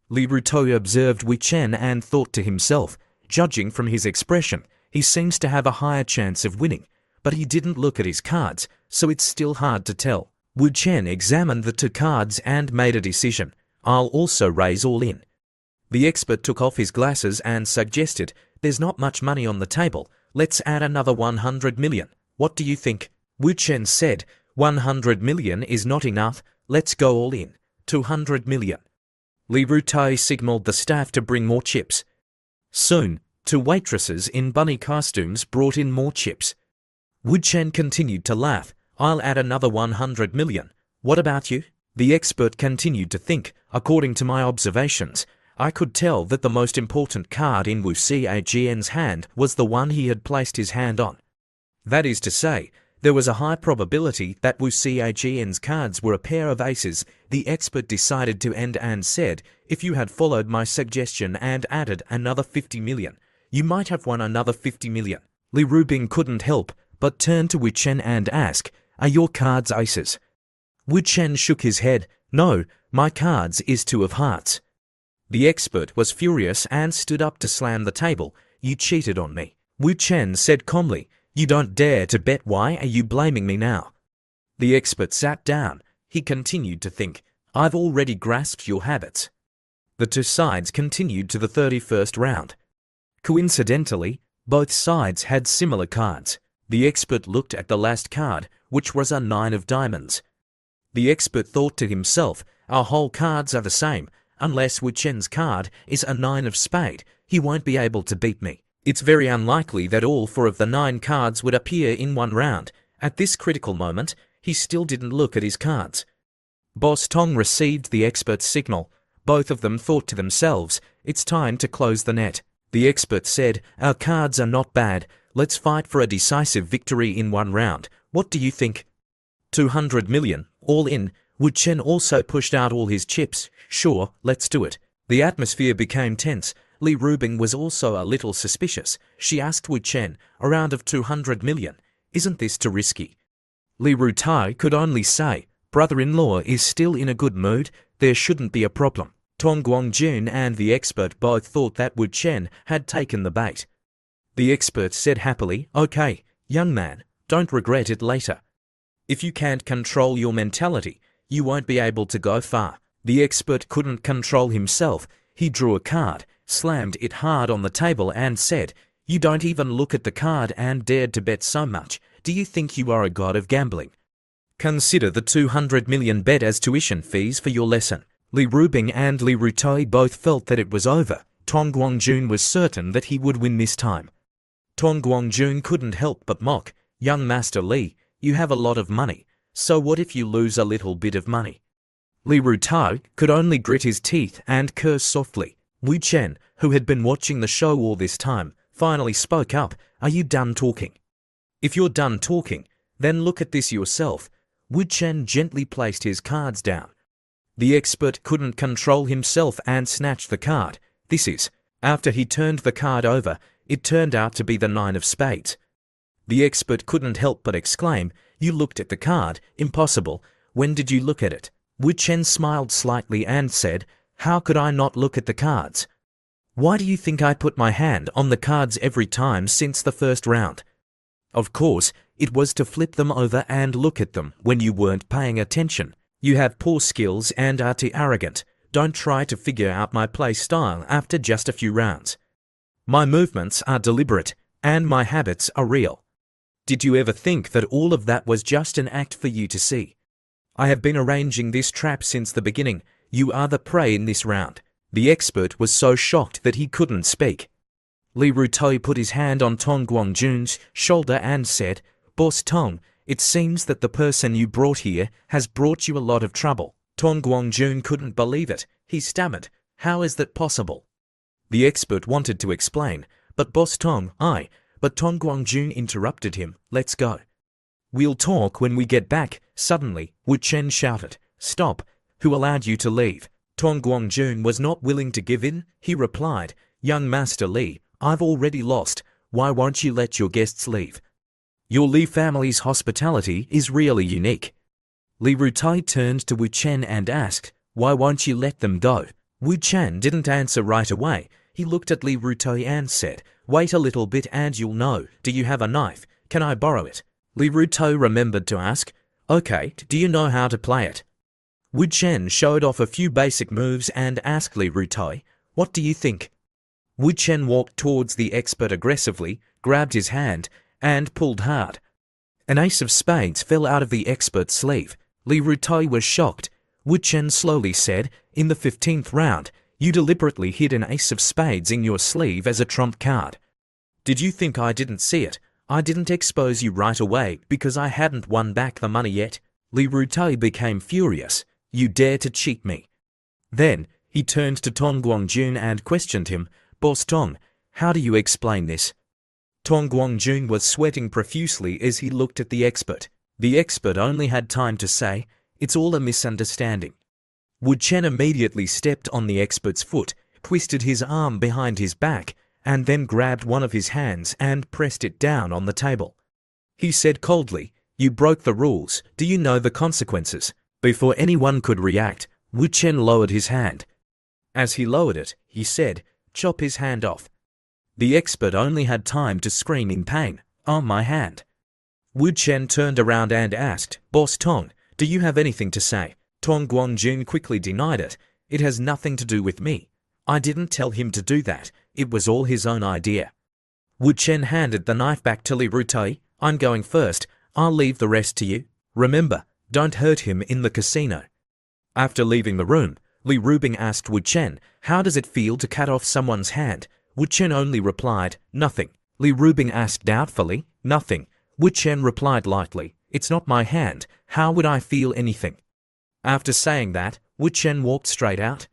Li Rutai observed Wu Chen and thought to himself, "Judging from his expression, he seems to have a higher chance of winning." But he didn't look at his cards, so it's still hard to tell. Wu Chen examined the 2 cards and made a decision. "I'll also raise all in." The expert took off his glasses and suggested, "There's not much money on the table. Let's add another 100 million. What do you think?" Wu Chen said, 100 million is not enough. Let's go all in. 200 million. Li Rutai signaled the staff to bring more chips. Soon, 2 waitresses in bunny costumes brought in more chips. Wu Chen continued to laugh. "I'll add another 100 million. What about you?" The expert continued to think. "According to my observations, I could tell that the most important card in Wu Xiaojian's hand was the one he had placed his hand on. That is to say, there was a high probability that Wu Xiaojian's cards were a pair of aces." The expert decided to end and said, "If you had followed my suggestion and added another 50 million, you might have won another 50 million. Li Rubing couldn't help but turned to Wu Chen and asked, "Are your cards aces?" Wu Chen shook his head. "No, my cards is 2 of hearts." The expert was furious and stood up to slam the table. "You cheated on me." Wu Chen said calmly, "You don't dare to bet. Why are you blaming me now?" The expert sat down. He continued to think, "I've already grasped your habits." The 2 sides continued to the 31st round. Coincidentally, both sides had similar cards. The expert looked at the last card, which was a 9 of diamonds. The expert thought to himself, our whole cards are the same. Unless Wu Chen's card is a 9 of spade, he won't be able to beat me. It's very unlikely that all 4 of the 9 cards would appear in one round. At this critical moment, he still didn't look at his cards. Boss Tong received the expert's signal. Both of them thought to themselves, it's time to close the net. The expert said, our cards are not bad. Let's fight for a decisive victory in one round. What do you think? 200 million, all in. Wu Chen also pushed out all his chips. Sure, let's do it. The atmosphere became tense. Li Rubing was also a little suspicious. She asked Wu Chen, a round of 200 million. Isn't this too risky? Li Rutai could only say, brother-in-law is still in a good mood. There shouldn't be a problem. Tong Guangjun and the expert both thought that Wu Chen had taken the bait. The expert said happily, okay, young man, don't regret it later. If you can't control your mentality, you won't be able to go far. The expert couldn't control himself. He drew a card, slammed it hard on the table and said, you don't even look at the card and dared to bet so much. Do you think you are a god of gambling? Consider the 200 million bet as tuition fees for your lesson. Li Rubing and Li Rutai both felt that it was over. Tong Guangjun was certain that he would win this time. Tong Guangjun couldn't help but mock, young Master Li, you have a lot of money, so what if you lose a little bit of money? Li Rutai could only grit his teeth and curse softly. Wu Chen, who had been watching the show all this time, finally spoke up, are you done talking? If you're done talking, then look at this yourself. Wu Chen gently placed his cards down. The expert couldn't control himself and snatched the card. This is, after he turned the card over, it turned out to be the 9 of spades. The expert couldn't help but exclaim, you looked at the card, impossible. When did you look at it? Wu Chen smiled slightly and said, how could I not look at the cards? Why do you think I put my hand on the cards every time since the first round? Of course, it was to flip them over and look at them when you weren't paying attention. You have poor skills and are too arrogant. Don't try to figure out my play style after just a few rounds. My movements are deliberate, and my habits are real. Did you ever think that all of that was just an act for you to see? I have been arranging this trap since the beginning. You are the prey in this round. The expert was so shocked that he couldn't speak. Li Rutai put his hand on Tong Guangjun's shoulder and said, Boss Tong, it seems that the person you brought here has brought you a lot of trouble. Tong Guangjun couldn't believe it. He stammered, how is that possible? The expert wanted to explain, but Boss Tong, but Tong Guangjun interrupted him, let's go. We'll talk when we get back. Suddenly, Wu Chen shouted, stop, who allowed you to leave? Tong Guangjun was not willing to give in. He replied, young Master Li, I've already lost. Why won't you let your guests leave? Your Li family's hospitality is really unique. Li Rutai turned to Wu Chen and asked, why won't you let them go? Wu Chen didn't answer right away. He looked at Li Rutai and said, wait a little bit and you'll know. Do you have a knife? Can I borrow it? Li Rutai remembered to ask, okay, do you know how to play it? Wu Chen showed off a few basic moves and asked Li Rutai, what do you think? Wu Chen walked towards the expert aggressively, grabbed his hand, and pulled hard. An ace of spades fell out of the expert's sleeve. Li Rutai was shocked. Wu Chen slowly said, in the 15th round, you deliberately hid an ace of spades in your sleeve as a trump card. Did you think I didn't see it? I didn't expose you right away because I hadn't won back the money yet. Li Rutai became furious. You dare to cheat me. Then, he turned to Tong Guangjun and questioned him, Boss Tong, how do you explain this? Tong Guangjun was sweating profusely as he looked at the expert. The expert only had time to say, it's all a misunderstanding. Wu Chen immediately stepped on the expert's foot, twisted his arm behind his back, and then grabbed one of his hands and pressed it down on the table. He said coldly, you broke the rules. Do you know the consequences? Before anyone could react, Wu Chen lowered his hand. As he lowered it, he said, chop his hand off. The expert only had time to scream in pain, oh my hand. Wu Chen turned around and asked, Boss Tong, do you have anything to say? Tong Guangjun quickly denied it. It has nothing to do with me. I didn't tell him to do that. It was all his own idea. Wu Chen handed the knife back to Li Rutei. I'm going first. I'll leave the rest to you. Remember, don't hurt him in the casino. After leaving the room, Li Rubing asked Wu Chen, how does it feel to cut off someone's hand? Wu Chen only replied, nothing. Li Rubing asked doubtfully, nothing. Wu Chen replied lightly, it's not my hand. How would I feel anything? After saying that, Wu Chen walked straight out.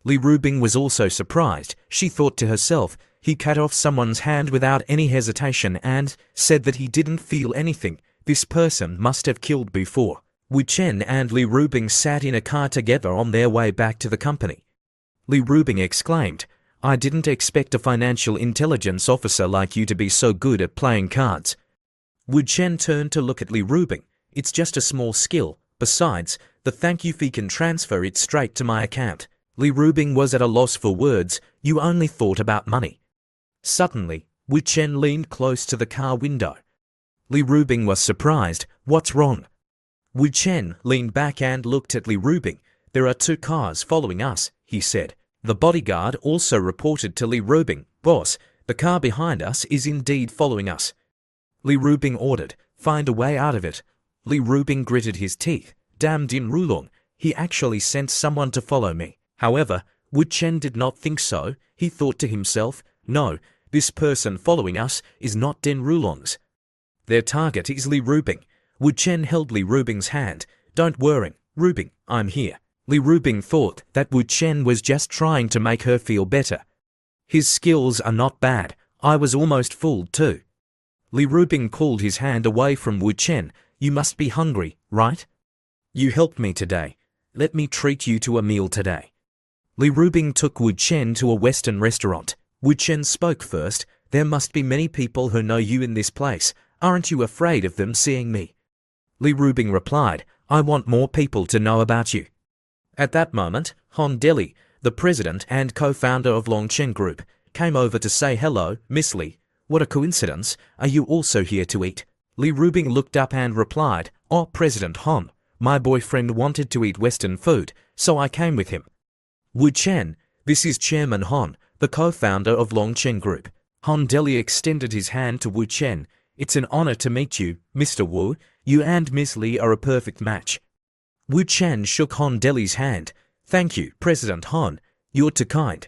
Li Rubing was also surprised. She thought to herself, he cut off someone's hand without any hesitation and said that he didn't feel anything. This person must have killed before. Wu Chen and Li Rubing sat in a car together on their way back to the company. Li Rubing exclaimed, I didn't expect a financial intelligence officer like you to be so good at playing cards. Wu Chen turned to look at Li Rubing. It's just a small skill. Besides, the thank you fee can transfer it straight to my account. Li Rubing was at a loss for words. You only thought about money. Suddenly, Wu Chen leaned close to the car window. Li Rubing was surprised. What's wrong? Wu Chen leaned back and looked at Li Rubing. There are 2 cars following us, he said. The bodyguard also reported to Li Rubing, boss, the car behind us is indeed following us. Li Rubing ordered, find a way out of it. Li Rubing gritted his teeth. Damn Din Rulong, he actually sent someone to follow me. However, Wu Chen did not think so. He thought to himself, no, this person following us is not Din Rulong's. Their target is Li Rubing. Wu Chen held Li Rubing's hand. Don't worry, Rubing, I'm here. Li Rubing thought that Wu Chen was just trying to make her feel better. His skills are not bad. I was almost fooled too. Li Rubing pulled his hand away from Wu Chen. You must be hungry, right? You helped me today. Let me treat you to a meal today. Li Rubing took Wu Chen to a Western restaurant. Wu Chen spoke first. There must be many people who know you in this place. Aren't you afraid of them seeing me? Li Rubing replied, I want more people to know about you. At that moment, Hon Deli, the president and co-founder of Longchen Group, came over to say hello, Miss Li. What a coincidence. Are you also here to eat? Li Rubing looked up and replied, oh, President Hon, my boyfriend wanted to eat Western food, so I came with him. Wu Chen, this is Chairman Hon, the co-founder of Longchen Group. Hon Deli extended his hand to Wu Chen. It's an honor to meet you, Mr. Wu. You and Miss Li are a perfect match. Wu Chen shook Hon Deli's hand. Thank you, President Hon. You're too kind.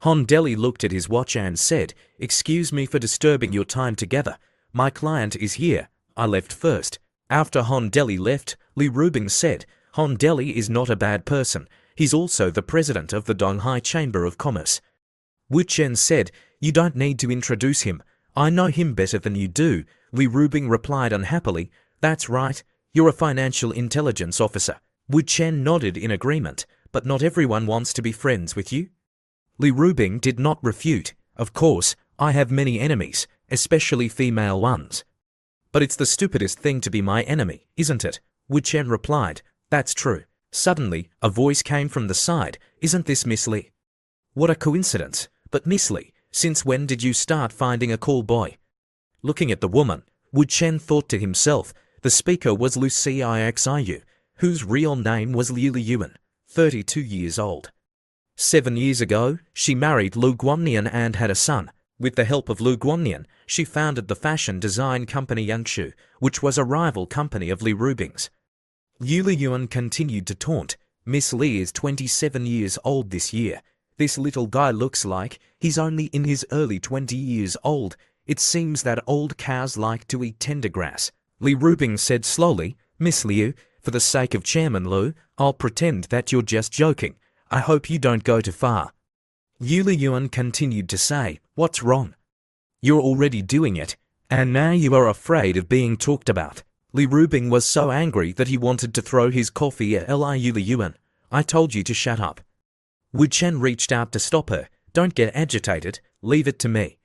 Hon Deli looked at his watch and said, excuse me for disturbing your time together. My client is here. I left first. After Hon Deli left, Li Rubing said, Hon Deli is not a bad person. He's also the president of the Donghai Chamber of Commerce. Wu Chen said, you don't need to introduce him. I know him better than you do. Li Rubing replied unhappily, that's right. You're a financial intelligence officer. Wu Chen nodded in agreement, but not everyone wants to be friends with you. Li Rubing did not refute. Of course, I have many enemies, especially female ones. But it's the stupidest thing to be my enemy, isn't it? Wu Chen replied, that's true. Suddenly, a voice came from the side, isn't this Miss Li? What a coincidence. But Miss Li, since when did you start finding a cool boy? Looking at the woman, Wu Chen thought to himself, the speaker was Lu Xiu, whose real name was Liu Liyuan, 32 years old. 7 years ago, she married Lu Guannian and had a son. With the help of Lu Guannian, she founded the fashion design company Yangshu, which was a rival company of Li Rubing's. Liu Liyuan continued to taunt, Miss Li is 27 years old this year. This little guy looks like he's only in his early 20 years old. It seems that old cows like to eat tender grass. Li Rubing said slowly, Miss Liu, for the sake of Chairman Lu, I'll pretend that you're just joking. I hope you don't go too far. Liu Liyuan continued to say, what's wrong? You're already doing it, and now you are afraid of being talked about. Li Rubing was so angry that he wanted to throw his coffee at Liu Liyuan. I told you to shut up. Wu Chen reached out to stop her. Don't get agitated, leave it to me.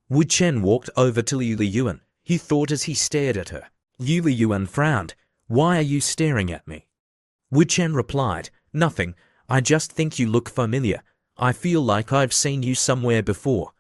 Wu Chen walked over to Liu Liyuan. He thought as he stared at her. Liu Liyuan frowned. Why are you staring at me? Wu Chen replied, nothing. I just think you look familiar. I feel like I've seen you somewhere before.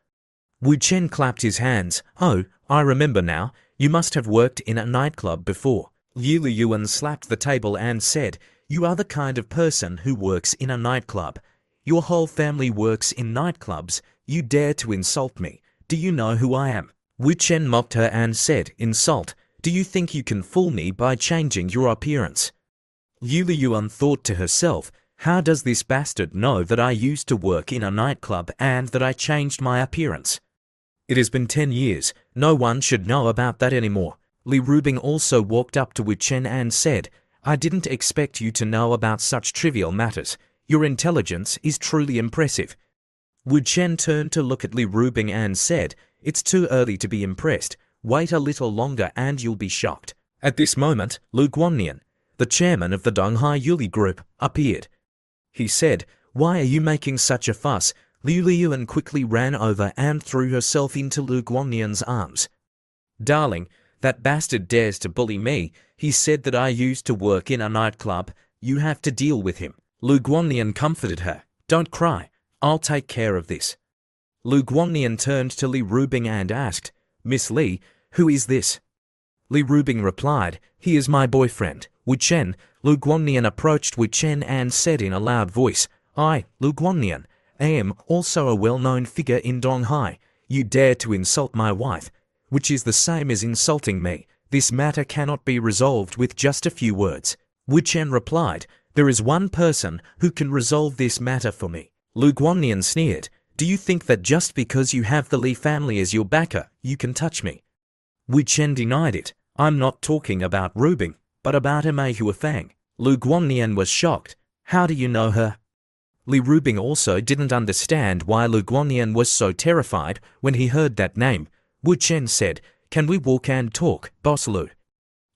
Wu Chen clapped his hands. Oh, I remember now. You must have worked in a nightclub before. Liu Liyuan slapped the table and said, you are the kind of person who works in a nightclub. Your whole family works in nightclubs. You dare to insult me. Do you know who I am? Wu Chen mocked her and said, insult. Do you think you can fool me by changing your appearance? Liu Liyuan thought to herself, how does this bastard know that I used to work in a nightclub and that I changed my appearance? It has been 10 years. No one should know about that anymore. Li Rubing also walked up to Wu Chen and said, I didn't expect you to know about such trivial matters. Your intelligence is truly impressive. Wu Chen turned to look at Li Rubing and said, it's too early to be impressed. Wait a little longer and you'll be shocked. At this moment, Lu Guannian, the chairman of the Donghai Yuli Group, appeared. He said, why are you making such a fuss? Liu Liyuan quickly ran over and threw herself into Lu Guannian's arms. Darling, that bastard dares to bully me. He said that I used to work in a nightclub. You have to deal with him. Lu Guannian comforted her. Don't cry. I'll take care of this. Lu Guannian turned to Li Rubing and asked, Miss Li, who is this? Li Rubing replied, he is my boyfriend, Wu Chen. Lu Guannian approached Wu Chen and said in a loud voice, I, Lu Guannian, am also a well-known figure in Donghai. You dare to insult my wife, which is the same as insulting me. This matter cannot be resolved with just a few words. Wu Chen replied, there is one person who can resolve this matter for me. Lu Guannian sneered, do you think that just because you have the Li family as your backer, you can touch me? Wu Chen denied it. I'm not talking about Rubing, but about Mei Huafang. Lu Guannian was shocked. How do you know her? Li Rubing also didn't understand why Lu Guannian was so terrified when he heard that name. Wu Chen said, can we walk and talk, Boss Lu?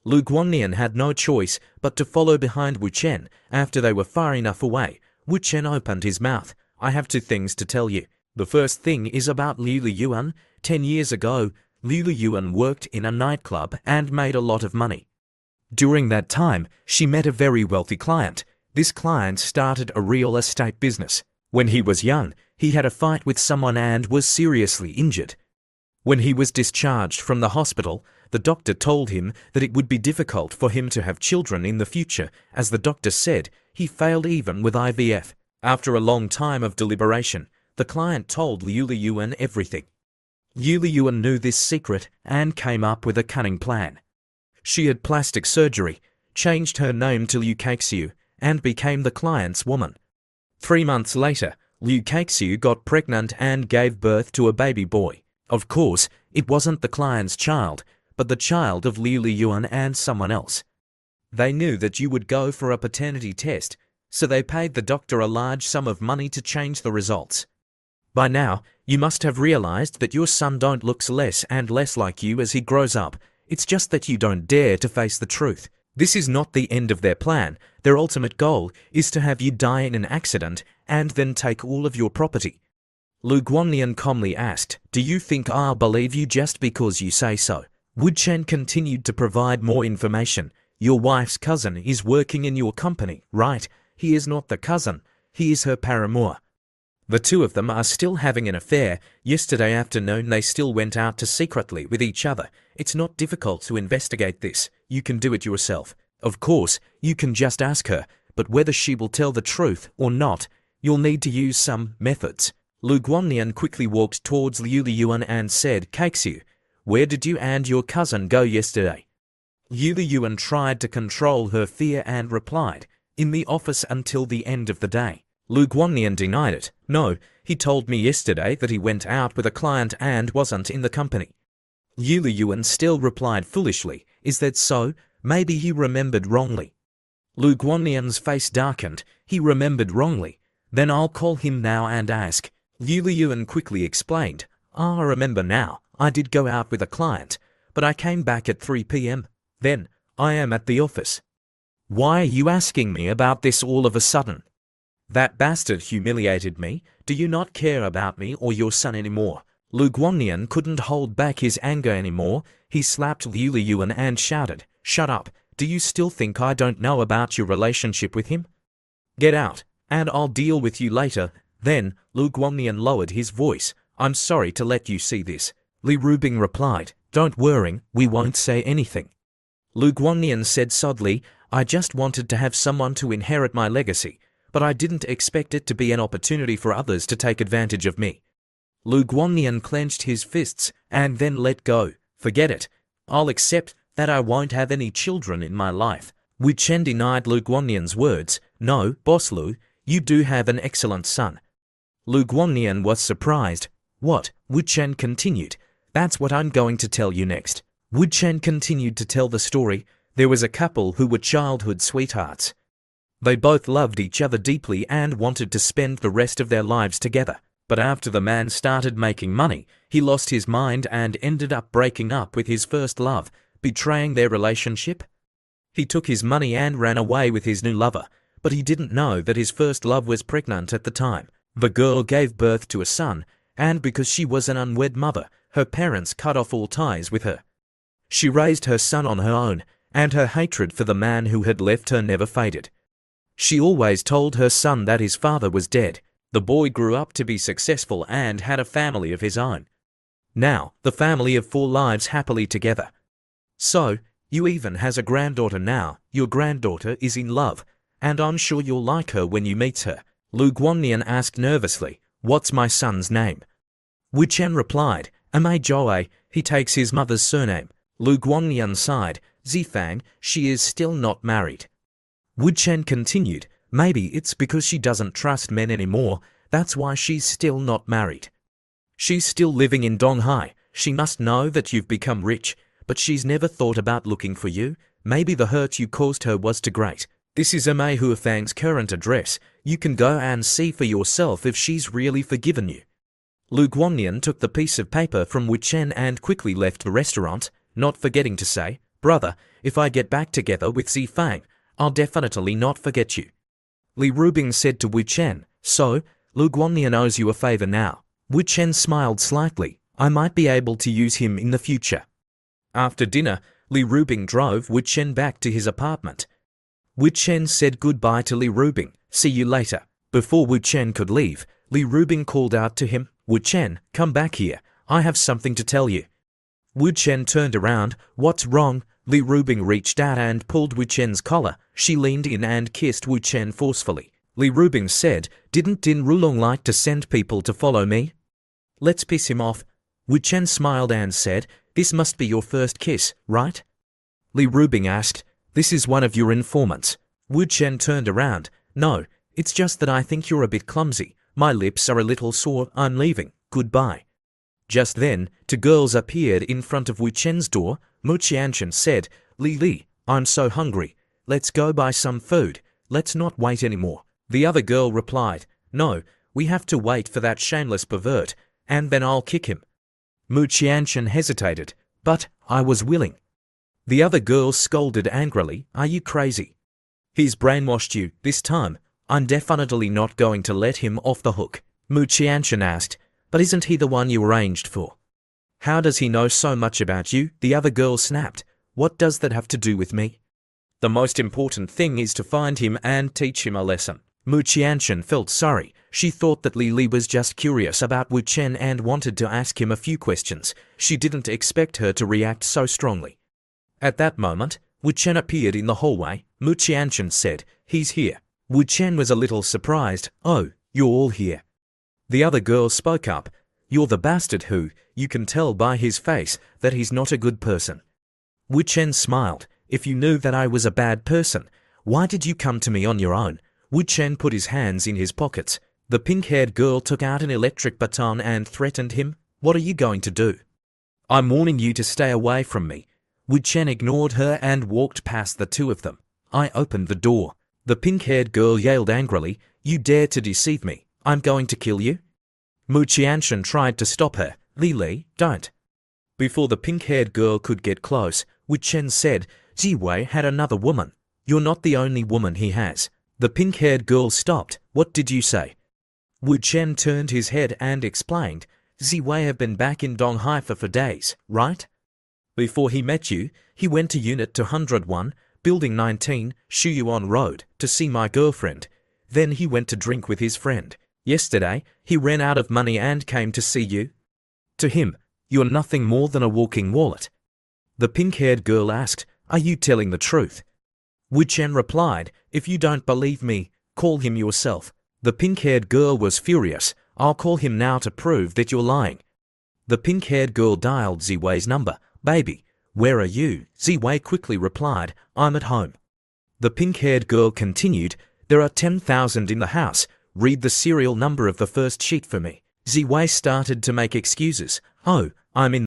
Lu Guannian had no choice but to follow behind Wu Chen. After they were far enough away, Wu Chen opened his mouth. I have two things to tell you. The first thing is about Liu Liyuan. 10 years ago, Liu Liyuan worked in a nightclub and made a lot of money. During that time, she met a very wealthy client. This client started a real estate business. When he was young, he had a fight with someone and was seriously injured. When he was discharged from the hospital, the doctor told him that it would be difficult for him to have children in the future. As the doctor said, he failed even with IVF. After a long time of deliberation, the client told Liu Liyuan everything. Liu Liyuan knew this secret and came up with a cunning plan. She had plastic surgery, changed her name to Liu Kaixiu, and became the client's woman. 3 months later, Liu Kaixiu got pregnant and gave birth to a baby boy. Of course, it wasn't the client's child, but the child of Liu Liyuan and someone else. They knew that you would go for a paternity test, so they paid the doctor a large sum of money to change the results. By now, you must have realized that your son don't looks less and less like you as he grows up. It's just that you don't dare to face the truth. This is not the end of their plan. Their ultimate goal is to have you die in an accident and then take all of your property. Lu Guannian calmly asked, do you think I'll believe you just because you say so? Wu Chen continued to provide more information. Your wife's cousin is working in your company, right? He is not the cousin. He is her paramour. The two of them are still having an affair. Yesterday afternoon they still went out to secretly with each other. It's not difficult to investigate this. You can do it yourself. Of course, you can just ask her, but whether she will tell the truth or not, you'll need to use some methods. Lu Guannian quickly walked towards Liu Liyuan and said, Kaixiu, where did you and your cousin go yesterday? Liu Liyuan tried to control her fear and replied, in the office until the end of the day. Lu Guannian denied it. No, he told me yesterday that he went out with a client and wasn't in the company. Liu Liyuan still replied foolishly, is that so? Maybe he remembered wrongly. Lu Guannian's face darkened. He remembered wrongly. Then I'll call him now and ask. Liu Liyuan quickly explained, I remember now. I did go out with a client, but I came back at 3 p.m. Then, I am at the office. Why are you asking me about this all of a sudden? That bastard humiliated me. Do you not care about me or your son anymore? Lu Guannian couldn't hold back his anger anymore. He slapped Liu Liyuan and shouted, shut up. Do you still think I don't know about your relationship with him? Get out, and I'll deal with you later. Then, Lu Guannian lowered his voice. I'm sorry to let you see this. Li Rubing replied, don't worry, we won't say anything. Lu Guannian said soddly, I just wanted to have someone to inherit my legacy, but I didn't expect it to be an opportunity for others to take advantage of me. Lu Guangnian clenched his fists and then let go. Forget it. I'll accept that I won't have any children in my life. Wu Chen denied Lu Guangnian's words. No, Boss Lu, you do have an excellent son. Lu Guangnian was surprised. What? Wu Chen continued. That's what I'm going to tell you next. Wu Chen continued to tell the story. There was a couple who were childhood sweethearts. They both loved each other deeply and wanted to spend the rest of their lives together. But after the man started making money, he lost his mind and ended up breaking up with his first love, betraying their relationship. He took his money and ran away with his new lover, but he didn't know that his first love was pregnant at the time. The girl gave birth to a son, and because she was an unwed mother, her parents cut off all ties with her. She raised her son on her own, and her hatred for the man who had left her never faded. She always told her son that his father was dead. The boy grew up to be successful and had a family of his own. Now, the family of 4 lives happily together. So, you even has a granddaughter now. Your granddaughter is in love, and I'm sure you'll like her when you meet her. Lu Guangnian asked nervously, what's my son's name? Wu Chen replied, Amei Zhou. He takes his mother's surname. Lu Guangnian sighed, Zifang, she is still not married. Wu Chen continued, maybe it's because she doesn't trust men anymore, that's why she's still not married. She's still living in Donghai. She must know that you've become rich, but she's never thought about looking for you. Maybe the hurt you caused her was too great. This is Amei Huafang's current address. You can go and see for yourself if she's really forgiven you. Lu Guangnian took the piece of paper from Wu Chen and quickly left the restaurant, not forgetting to say, brother, if I get back together with Zifang, I'll definitely not forget you. Li Rubing said to Wu Chen, so, Lu Guangnian owes you a favor now. Wu Chen smiled slightly. I might be able to use him in the future. After dinner, Li Rubing drove Wu Chen back to his apartment. Wu Chen said goodbye to Li Rubing. See you later. Before Wu Chen could leave, Li Rubing called out to him, Wu Chen, come back here. I have something to tell you. Wu Chen turned around. What's wrong? Li Rubing reached out and pulled Wu Chen's collar. She leaned in and kissed Wu Chen forcefully. Li Rubing said, didn't Din Rulong like to send people to follow me? Let's piss him off. Wu Chen smiled and said, this must be your first kiss, right? Li Rubing asked, this is one of your informants. Wu Chen turned around. No, it's just that I think you're a bit clumsy. My lips are a little sore. I'm leaving. Goodbye. Just then, 2 girls appeared in front of Wu Chen's door. Mu Qianchen said, Li Li, I'm so hungry. Let's go buy some food. Let's not wait anymore. The other girl replied, no, we have to wait for that shameless pervert, and then I'll kick him. Mu Qianchen hesitated, but I was willing. The other girl scolded angrily, are you crazy? He's brainwashed you. This time, I'm definitely not going to let him off the hook. Mu Qianchen asked, but isn't he the one you arranged for? How does he know so much about you? The other girl snapped. What does that have to do with me? The most important thing is to find him and teach him a lesson. Mu Qianchen felt sorry. She thought that Li Li was just curious about Wu Chen and wanted to ask him a few questions. She didn't expect her to react so strongly. At that moment, Wu Chen appeared in the hallway. Mu Qianchen said, he's here. Wu Chen was a little surprised. Oh, you're all here. The other girl spoke up. You're the bastard who, you can tell by his face, that he's not a good person. Wu Chen smiled. If you knew that I was a bad person, why did you come to me on your own? Wu Chen put his hands in his pockets. The pink-haired girl took out an electric baton and threatened him. What are you going to do? I'm warning you to stay away from me. Wu Chen ignored her and walked past the 2 of them. I opened the door. The pink-haired girl yelled angrily, you dare to deceive me. I'm going to kill you. Mu Qianchen tried to stop her. Li Li, don't. Before the pink-haired girl could get close, Wu Chen said, Ziwei had another woman. You're not the only woman he has. The pink-haired girl stopped. What did you say? Wu Chen turned his head and explained, Ziwei have been back in Donghai for days, right? Before he met you, he went to Unit 201, Building 19, Shuyuan Road, to see my girlfriend. Then he went to drink with his friend. Yesterday, he ran out of money and came to see you. To him, you're nothing more than a walking wallet. The pink-haired girl asked, are you telling the truth? Wu Chen replied, if you don't believe me, call him yourself. The pink-haired girl was furious. I'll call him now to prove that you're lying. The pink-haired girl dialed Ziwei's number. Baby, where are you? Ziwei quickly replied, I'm at home. The pink-haired girl continued, there are 10,000 in the house. Read the serial number of the first sheet for me. Ziwei started to make excuses. Oh, I'm in